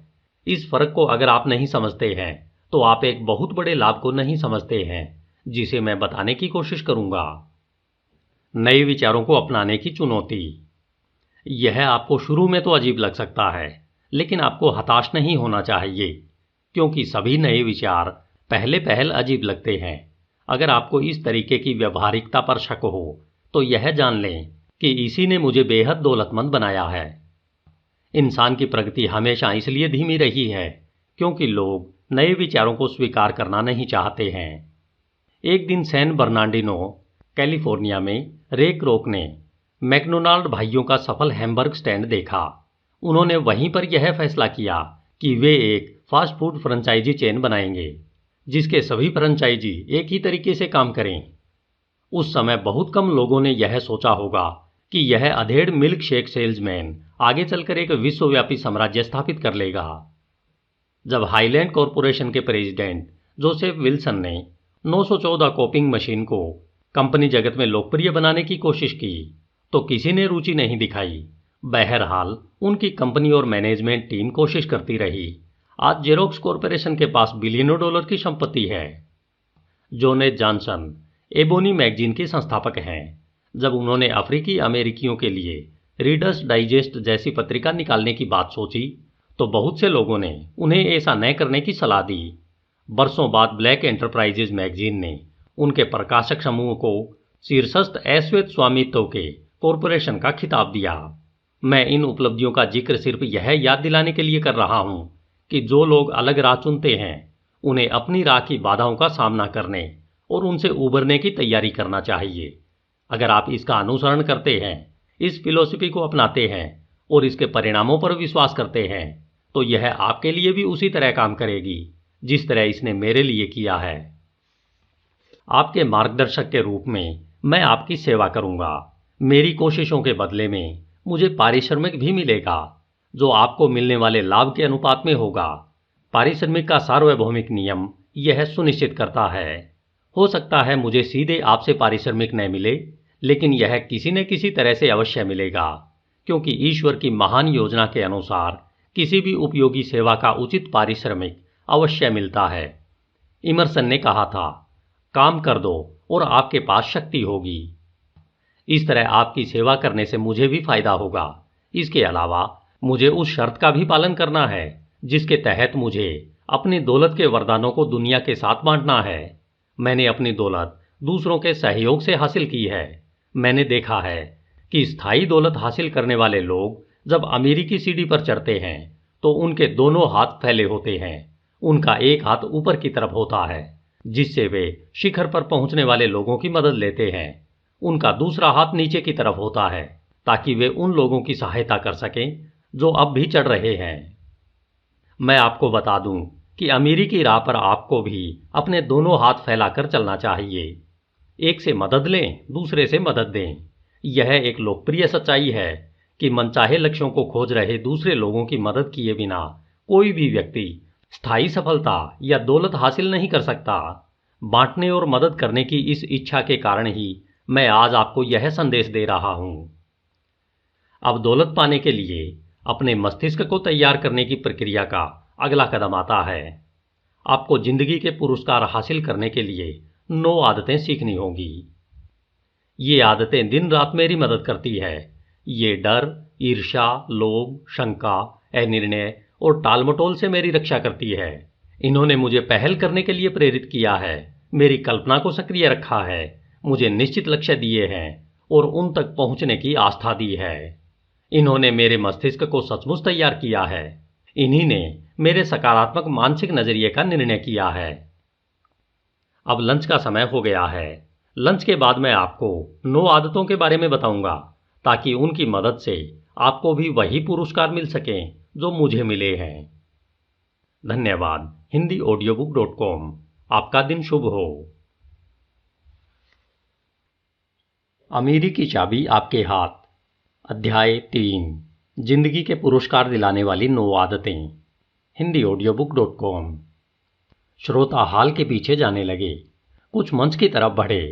इस फर्क को अगर आप नहीं समझते हैं तो आप एक बहुत बड़े लाभ को नहीं समझते हैं, जिसे मैं बताने की कोशिश करूंगा। नए विचारों को अपनाने की चुनौती। यह आपको शुरू में तो अजीब लग सकता है, लेकिन आपको हताश नहीं होना चाहिए, क्योंकि सभी नए विचार पहले पहल अजीब लगते हैं। अगर आपको इस तरीके की व्यवहारिकता पर शक हो तो यह जान लें कि इसी ने मुझे बेहद दौलतमंद बनाया है। इंसान की प्रगति हमेशा इसलिए धीमी रही है क्योंकि लोग नए विचारों को स्वीकार करना नहीं चाहते हैं। एक दिन सैन बर्नार्डिनो, कैलिफोर्निया में रे क्रोक ने मैकडोनाल्ड भाइयों का सफल हैमबर्ग स्टैंड देखा। उन्होंने वहीं पर यह फैसला किया कि वे एक फास्ट फूड फ्रेंचाइजी चेन बनाएंगे जिसके सभी फ्रेंचाइजी एक ही तरीके से काम करें। उस समय बहुत कम लोगों ने यह सोचा होगा कि यह अधेड़ मिल्क शेक सेल्समैन आगे चलकर एक विश्वव्यापी साम्राज्य स्थापित कर लेगा। जब हाईलैंड कॉरपोरेशन के प्रेसिडेंट जोसेफ विल्सन ने 914 कॉपिंग मशीन को कंपनी जगत में लोकप्रिय बनाने की कोशिश की तो किसी ने रुचि नहीं दिखाई। बहरहाल उनकी कंपनी और मैनेजमेंट टीम कोशिश करती रही। आज जेरोक्स कॉरपोरेशन के पास बिलियनों डॉलर की संपत्ति है। जोनेस जॉनसन एबोनी मैगजीन के संस्थापक हैं। जब उन्होंने अफ्रीकी अमेरिकियों के लिए रीडर्स डाइजेस्ट जैसी पत्रिका निकालने की बात सोची तो बहुत से लोगों ने उन्हें ऐसा न करने की सलाह दी। बरसों बाद ब्लैक एंटरप्राइजेज मैगजीन ने उनके प्रकाशक समूह को शीर्षस्थ ऐश्वेत स्वामित्व के कॉरपोरेशन का खिताब दिया। मैं इन उपलब्धियों का जिक्र सिर्फ यह याद दिलाने के लिए कर रहा हूं कि जो लोग अलग राह चुनते हैं उन्हें अपनी राह की बाधाओं का सामना करने और उनसे उबरने की तैयारी करना चाहिए। अगर आप इसका अनुसरण करते हैं, इस फिलॉसफी को अपनाते हैं और इसके परिणामों पर विश्वास करते हैं तो यह आपके लिए भी उसी तरह काम करेगी जिस तरह इसने मेरे लिए किया है। आपके मार्गदर्शक के रूप में मैं आपकी सेवा करूंगा। मेरी कोशिशों के बदले में मुझे पारिश्रमिक भी मिलेगा जो आपको मिलने वाले लाभ के अनुपात में होगा। पारिश्रमिक का सार्वभौमिक नियम यह सुनिश्चित करता है। हो सकता है मुझे सीधे आपसे पारिश्रमिक न मिले, लेकिन यह किसी न किसी तरह से अवश्य मिलेगा, क्योंकि ईश्वर की महान योजना के अनुसार किसी भी उपयोगी सेवा का उचित पारिश्रमिक अवश्य मिलता है। इमर्सन ने कहा था, काम कर दो और आपके पास शक्ति होगी। इस तरह आपकी सेवा करने से मुझे भी फायदा होगा। इसके अलावा मुझे उस शर्त का भी पालन करना है जिसके तहत मुझे अपनी दौलत के वरदानों को दुनिया के साथ बांटना है। मैंने अपनी दौलत दूसरों के सहयोग से हासिल की है। मैंने देखा है कि स्थायी दौलत हासिल करने वाले लोग जब अमीरी की सीढ़ी पर चढ़ते हैं तो उनके दोनों हाथ फैले होते हैं। उनका एक हाथ ऊपर की तरफ होता है जिससे वे शिखर पर पहुंचने वाले लोगों की मदद लेते हैं। उनका दूसरा हाथ नीचे की तरफ होता है ताकि वे उन लोगों की सहायता कर सकें जो अब भी चढ़ रहे हैं। मैं आपको बता दूं कि अमीरी की राह पर आपको भी अपने दोनों हाथ फैलाकर चलना चाहिए। एक से मदद लें, दूसरे से मदद दें। यह एक लोकप्रिय सच्चाई है कि मनचाहे लक्ष्यों को खोज रहे दूसरे लोगों की मदद किए बिना कोई भी व्यक्ति स्थायी सफलता या दौलत हासिल नहीं कर सकता। बांटने और मदद करने की इस इच्छा के कारण ही मैं आज आपको यह संदेश दे रहा हूं। अब दौलत पाने के लिए अपने मस्तिष्क को तैयार करने की प्रक्रिया का अगला कदम आता है। आपको जिंदगी के पुरस्कार हासिल करने के लिए 9 आदतें सीखनी होंगी। ये आदतें दिन रात मेरी मदद करती है। ये डर, ईर्ष्या, लोभ, शंका, अनिर्णय और टालमटोल से मेरी रक्षा करती है। इन्होंने मुझे पहल करने के लिए प्रेरित किया है, मेरी कल्पना को सक्रिय रखा है, मुझे निश्चित लक्ष्य दिए हैं और उन तक पहुंचने की आस्था दी है। इन्होंने मेरे मस्तिष्क को सचमुच तैयार किया है। इन्हीं ने मेरे सकारात्मक मानसिक नजरिए का निर्णय किया है। अब लंच का समय हो गया है। लंच के बाद मैं आपको 9 आदतों के बारे में बताऊंगा ताकि उनकी मदद से आपको भी वही पुरस्कार मिल सकें जो मुझे मिले हैं। धन्यवाद। HindiAudiobook.com। आपका दिन शुभ हो। अमीरी की चाबी आपके हाथ। अध्याय 3। जिंदगी के पुरस्कार दिलाने वाली 9 आदतें। HindiAudiobook.com। श्रोता हाल के पीछे जाने लगे। कुछ मंच की तरफ बढ़े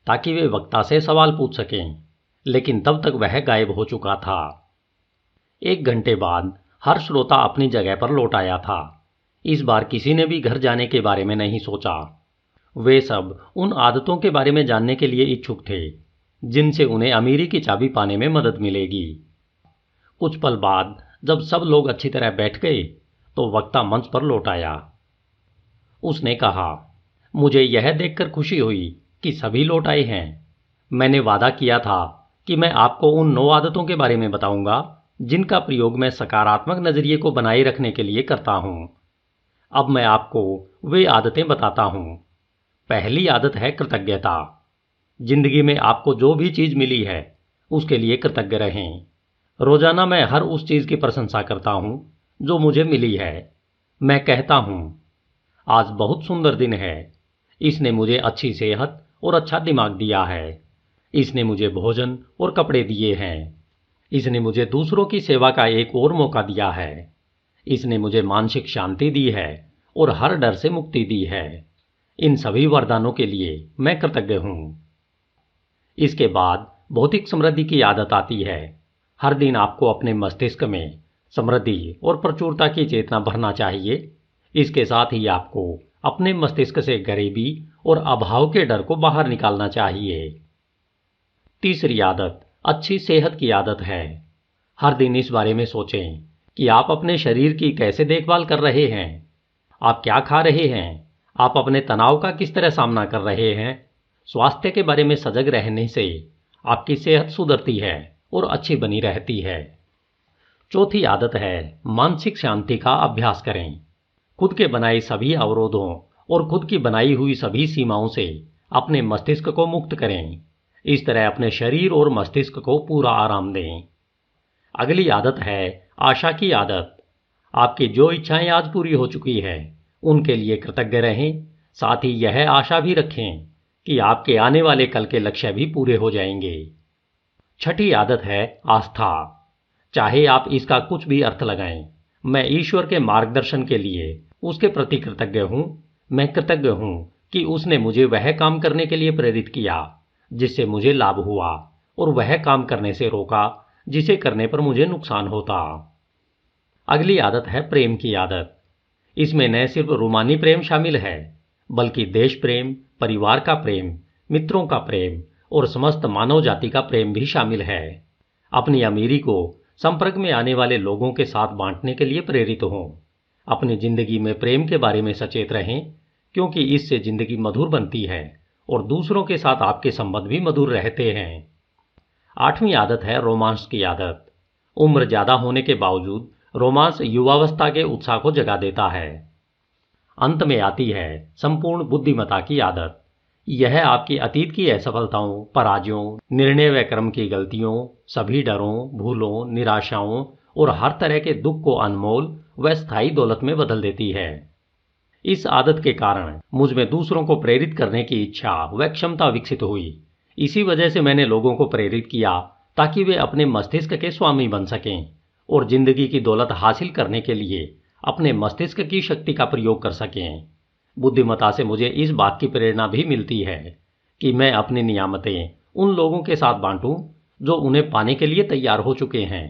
ताकि वे वक्ता से सवाल पूछ सकें, लेकिन तब तक वह गायब हो चुका था। 1 घंटे बाद हर श्रोता अपनी जगह पर लौट आया था। इस बार किसी ने भी घर जाने के बारे में नहीं सोचा। वे सब उन आदतों के बारे में जानने के लिए इच्छुक थे जिनसे उन्हें अमीरी की चाबी पाने में मदद मिलेगी। कुछ पल बाद जब सब लोग अच्छी तरह बैठ गए तो वक्ता मंच पर लौट आया। उसने कहा, मुझे यह देखकर खुशी हुई कि सभी लौट आए हैं। मैंने वादा किया था कि मैं आपको उन 9 आदतों के बारे में बताऊंगा जिनका प्रयोग मैं सकारात्मक नजरिए को बनाए रखने के लिए करता हूं। अब मैं आपको वे आदतें बताता हूं। पहली आदत है कृतज्ञता। जिंदगी में आपको जो भी चीज मिली है उसके लिए कृतज्ञ रहें। रोजाना मैं हर उस चीज की प्रशंसा करता हूं जो मुझे मिली है। मैं कहता हूं, आज बहुत सुंदर दिन है। इसने मुझे अच्छी सेहत और अच्छा दिमाग दिया है। इसने मुझे भोजन और कपड़े दिए हैं। इसने मुझे दूसरों की सेवा का एक और मौका दिया है। इसने मुझे मानसिक शांति दी है और हर डर से मुक्ति दी है। इन सभी वरदानों के लिए मैं कृतज्ञ हूं। इसके बाद भौतिक समृद्धि की आदत आती है। हर दिन आपको अपने मस्तिष्क में समृद्धि और प्रचुरता की चेतना भरना चाहिए। इसके साथ ही आपको अपने मस्तिष्क से गरीबी और अभाव के डर को बाहर निकालना चाहिए। तीसरी आदत अच्छी सेहत की आदत है। हर दिन इस बारे में सोचें कि आप अपने शरीर की कैसे देखभाल कर रहे हैं। आप क्या खा रहे हैं, आप अपने तनाव का किस तरह सामना कर रहे हैं। स्वास्थ्य के बारे में सजग रहने से आपकी सेहत सुधरती है और अच्छी बनी रहती है। चौथी आदत है मानसिक शांति का अभ्यास करें। खुद के बनाए सभी अवरोधों और खुद की बनाई हुई सभी सीमाओं से अपने मस्तिष्क को मुक्त करें। इस तरह अपने शरीर और मस्तिष्क को पूरा आराम दें। अगली आदत है आशा की आदत। आपकी जो इच्छाएं आज पूरी हो चुकी है उनके लिए कृतज्ञ रहें। साथ ही यह आशा भी रखें कि आपके आने वाले कल के लक्ष्य भी पूरे हो जाएंगे। छठी आदत है आस्था। चाहे आप इसका कुछ भी अर्थ लगाएं, मैं ईश्वर के मार्गदर्शन के लिए उसके प्रति कृतज्ञ हूं। मैं कृतज्ञ हूं कि उसने मुझे वह काम करने के लिए प्रेरित किया जिससे मुझे लाभ हुआ और वह काम करने से रोका जिसे करने पर मुझे नुकसान होता। अगली आदत है प्रेम की आदत। इसमें न सिर्फ रूमानी प्रेम शामिल है बल्कि देश प्रेम, परिवार का प्रेम, मित्रों का प्रेम और समस्त मानव जाति का प्रेम भी शामिल है। अपनी अमीरी को संपर्क में आने वाले लोगों के साथ बांटने के लिए प्रेरित हों। अपनी जिंदगी में प्रेम के बारे में सचेत रहें क्योंकि इससे जिंदगी मधुर बनती है और दूसरों के साथ आपके संबंध भी मधुर रहते हैं। 8वीं आदत है रोमांस की आदत। उम्र ज्यादा होने के बावजूद रोमांस युवावस्था के उत्साह को जगा देता है। अंत में आती है संपूर्ण बुद्धिमत्ता की आदत। यह आपकी अतीत की असफलताओं, पराजयों, निर्णय व कर्म की गलतियों, सभी डरों, भूलों, निराशाओं और हर तरह के दुख को अनमोल व स्थायी दौलत में बदल देती है। इस आदत के कारण मुझ में दूसरों को प्रेरित करने की इच्छा व क्षमता विकसित हुई। इसी वजह से मैंने लोगों को प्रेरित किया ताकि वे अपने मस्तिष्क के स्वामी बन सकें और जिंदगी की दौलत हासिल करने के लिए अपने मस्तिष्क की शक्ति का प्रयोग कर सकें। बुद्धिमत्ता से मुझे इस बात की प्रेरणा भी मिलती है कि मैं अपनी नियामतें उन लोगों के साथ बांटूं जो उन्हें पाने के लिए तैयार हो चुके हैं।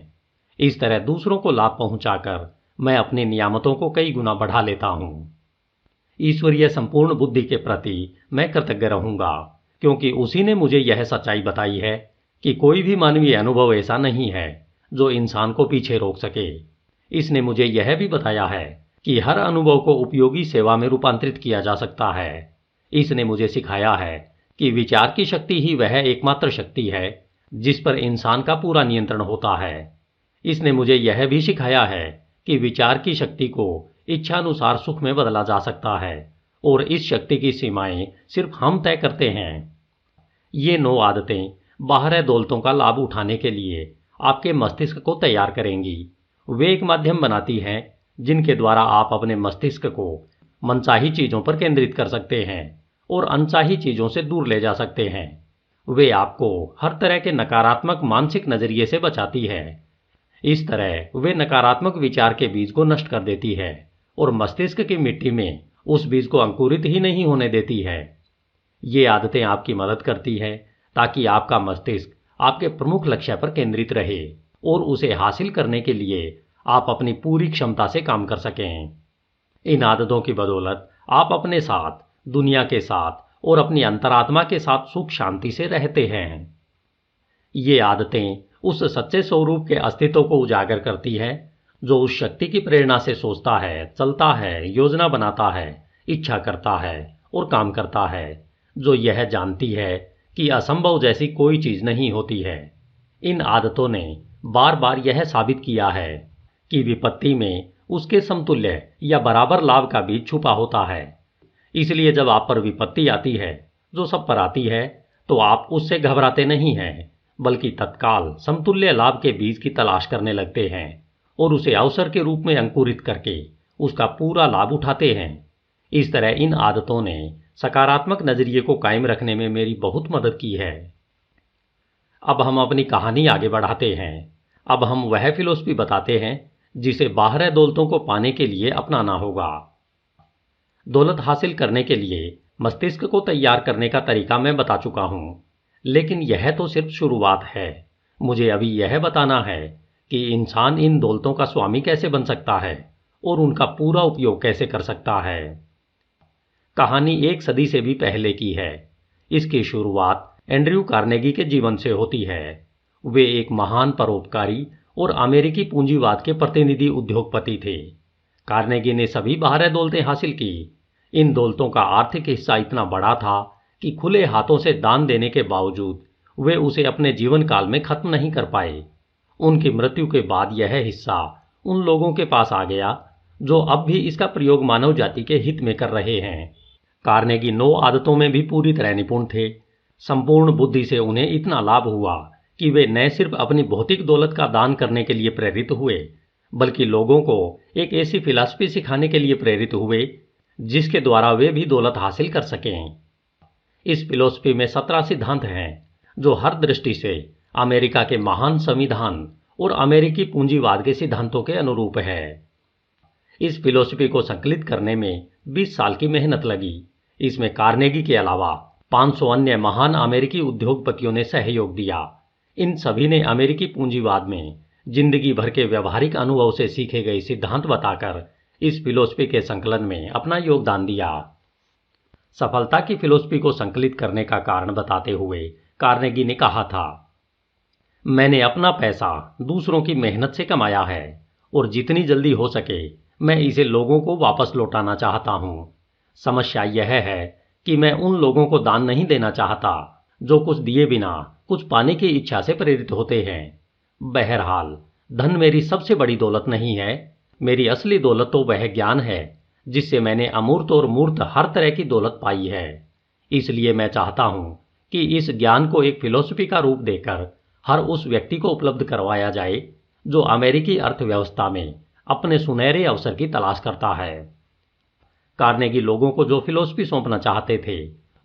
इस तरह दूसरों को लाभ पहुंचाकर मैं अपनी नियामतों को कई गुना बढ़ा लेता हूं। ईश्वरीय संपूर्ण बुद्धि के प्रति मैं कृतज्ञ रहूंगा, क्योंकि उसी ने मुझे यह सच्चाई बताई है कि कोई भी मानवीय अनुभव ऐसा नहीं है जो इंसान को पीछे रोक सके। इसने मुझे यह भी बताया है कि हर अनुभव को उपयोगी सेवा में रूपांतरित किया जा सकता है। इसने मुझे सिखाया है कि विचार की शक्ति ही वह एकमात्र शक्ति है जिस पर इंसान का पूरा नियंत्रण होता है। इसने मुझे यह भी सिखाया है कि विचार की शक्ति को इच्छानुसार सुख में बदला जा सकता है और इस शक्ति की सीमाएं सिर्फ हम तय करते हैं। ये 9 आदतें बाहरी दौलतों का लाभ उठाने के लिए आपके मस्तिष्क को तैयार करेंगी। वे एक माध्यम बनाती हैं जिनके द्वारा आप अपने मस्तिष्क को मनचाही चीजों पर केंद्रित कर सकते हैं और अनचाही चीजों से दूर ले जा सकते हैं। वे आपको हर तरह के नकारात्मक मानसिक नजरिए से बचाती है। इस तरह वे नकारात्मक विचार के बीज को नष्ट कर देती है और मस्तिष्क की मिट्टी में उस बीज को अंकुरित ही नहीं होने देती है। ये आदतें आपकी मदद करती है ताकि आपका मस्तिष्क आपके प्रमुख लक्ष्य पर केंद्रित रहे और उसे हासिल करने के लिए आप अपनी पूरी क्षमता से काम कर सकें। इन आदतों की बदौलत आप अपने साथ, दुनिया के साथ और अपनी अंतरात्मा के साथ सुख शांति से रहते हैं। ये आदतें उस सच्चे स्वरूप के अस्तित्व को उजागर करती है जो उस शक्ति की प्रेरणा से सोचता है, चलता है, योजना बनाता है, इच्छा करता है और काम करता है, जो यह जानती है कि असंभव जैसी कोई चीज नहीं होती है। इन आदतों ने बार बार यह साबित किया है कि विपत्ति में उसके समतुल्य या बराबर लाभ का बीज छुपा होता है। इसलिए जब आप पर विपत्ति आती है, जो सब पर आती है, तो आप उससे घबराते नहीं हैं, बल्कि तत्काल समतुल्य लाभ के बीज की तलाश करने लगते हैं और उसे अवसर के रूप में अंकुरित करके उसका पूरा लाभ उठाते हैं। इस तरह इन आदतों ने सकारात्मक नजरिए को कायम रखने में मेरी बहुत मदद की है। अब हम अपनी कहानी आगे बढ़ाते हैं। अब हम वह फिलॉसफी बताते हैं जिसे बाहरी दौलतों को पाने के लिए अपनाना होगा। दौलत हासिल करने के लिए मस्तिष्क को तैयार करने का तरीका मैं बता चुका हूं, लेकिन यह तो सिर्फ शुरुआत है। मुझे अभी यह बताना है कि इंसान इन दौलतों का स्वामी कैसे बन सकता है और उनका पूरा उपयोग कैसे कर सकता है। कहानी 1 सदी से भी पहले की है। इसकी शुरुआत एंड्रयू कार्नेगी के जीवन से होती है। वे एक महान परोपकारी और अमेरिकी पूंजीवाद के प्रतिनिधि उद्योगपति थे। कार्नेगी ने सभी बाहरी दौलतें हासिल की। इन दौलतों का आर्थिक हिस्सा इतना बड़ा था कि खुले हाथों से दान देने के बावजूद वे उसे अपने जीवन काल में खत्म नहीं कर पाए। उनकी मृत्यु के बाद यह हिस्सा उन लोगों के पास आ गया जो अब भी इसका प्रयोग मानव जाति के हित में कर रहे हैं। कार्नेगी 9 आदतों में भी पूरी तरह निपुण थे। संपूर्ण बुद्धि से उन्हें इतना लाभ हुआ कि वे न सिर्फ अपनी भौतिक दौलत का दान करने के लिए प्रेरित हुए, बल्कि लोगों को एक ऐसी फिलॉसफी सिखाने के लिए प्रेरित हुए जिसके द्वारा वे भी दौलत हासिल कर सकें। इस फिलॉसफी में 17 सिद्धांत हैं जो हर दृष्टि से अमेरिका के महान संविधान और अमेरिकी पूंजीवाद के सिद्धांतों के अनुरूप है। इस फिलॉसफी को संकलित करने में 20 साल की मेहनत लगी। इसमें कार्नेगी के अलावा 500 अन्य महान अमेरिकी उद्योगपतियों ने सहयोग दिया। इन सभी ने अमेरिकी पूंजीवाद में जिंदगी भर के व्यवहारिक अनुभव से सीखे गए सिद्धांत बताकर इस फिलॉसफी के संकलन में अपना योगदान दिया। सफलता की फिलॉसफी को संकलित करने का कारण बताते हुए कार्नेगी ने कहा था, मैंने अपना पैसा दूसरों की मेहनत से कमाया है और जितनी जल्दी हो सके मैं इसे लोगों को वापस लौटाना चाहता हूं। समस्या यह है कि मैं उन लोगों को दान नहीं देना चाहता जो कुछ दिए बिना कुछ पाने की इच्छा से प्रेरित होते हैं। बहरहाल, धन मेरी सबसे बड़ी दौलत नहीं है। मेरी असली दौलत तो वह ज्ञान है जिससे मैंने अमूर्त और मूर्त हर तरह की दौलत पाई है। इसलिए मैं चाहता हूं कि इस ज्ञान को एक फिलॉसफी का रूप देकर हर उस व्यक्ति को उपलब्ध करवाया जाए जो अमेरिकी अर्थव्यवस्था में अपने सुनहरे अवसर की तलाश करता है। कार्नेगी लोगों को जो फिलॉसफी सौंपना चाहते थे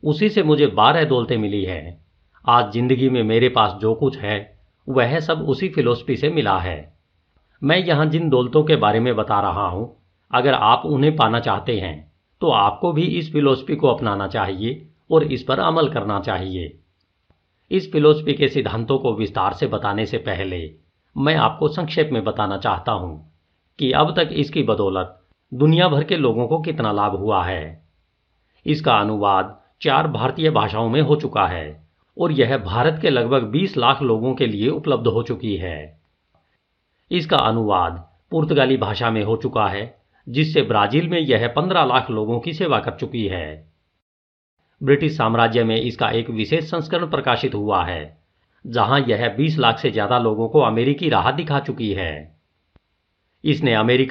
उसी से मुझे 12 दौलतें मिली है। आज जिंदगी में मेरे पास जो कुछ है वह सब उसी फिलॉसफी से मिला है। मैं यहाँ जिन दौलतों के बारे में बता रहा हूँ, अगर आप उन्हें पाना चाहते हैं तो आपको भी इस फिलॉसफी को अपनाना चाहिए और इस पर अमल करना चाहिए। इस फिलॉसफी के सिद्धांतों को विस्तार से बताने से पहले मैं आपको संक्षेप में बताना चाहता हूँ कि अब तक इसकी बदौलत दुनिया भर के लोगों को कितना लाभ हुआ है। इसका अनुवाद 4 भारतीय भाषाओं में हो चुका है और यह भारत के लगभग 20 लाख लोगों के लिए उपलब्ध हो चुकी है। इसका अनुवाद पुर्तगाली भाषा में हो चुका है, जिससे ब्राजील में यह 15 लाख लोगों की सेवा कर चुकी है। ब्रिटिश साम्राज्य में इसका एक विशेष संस्करण प्रकाशित हुआ है, जहां यह 20 लाख से ज्यादा लोगों को अमेरिकी राह दिखा चुकी है। इसने अमेरिका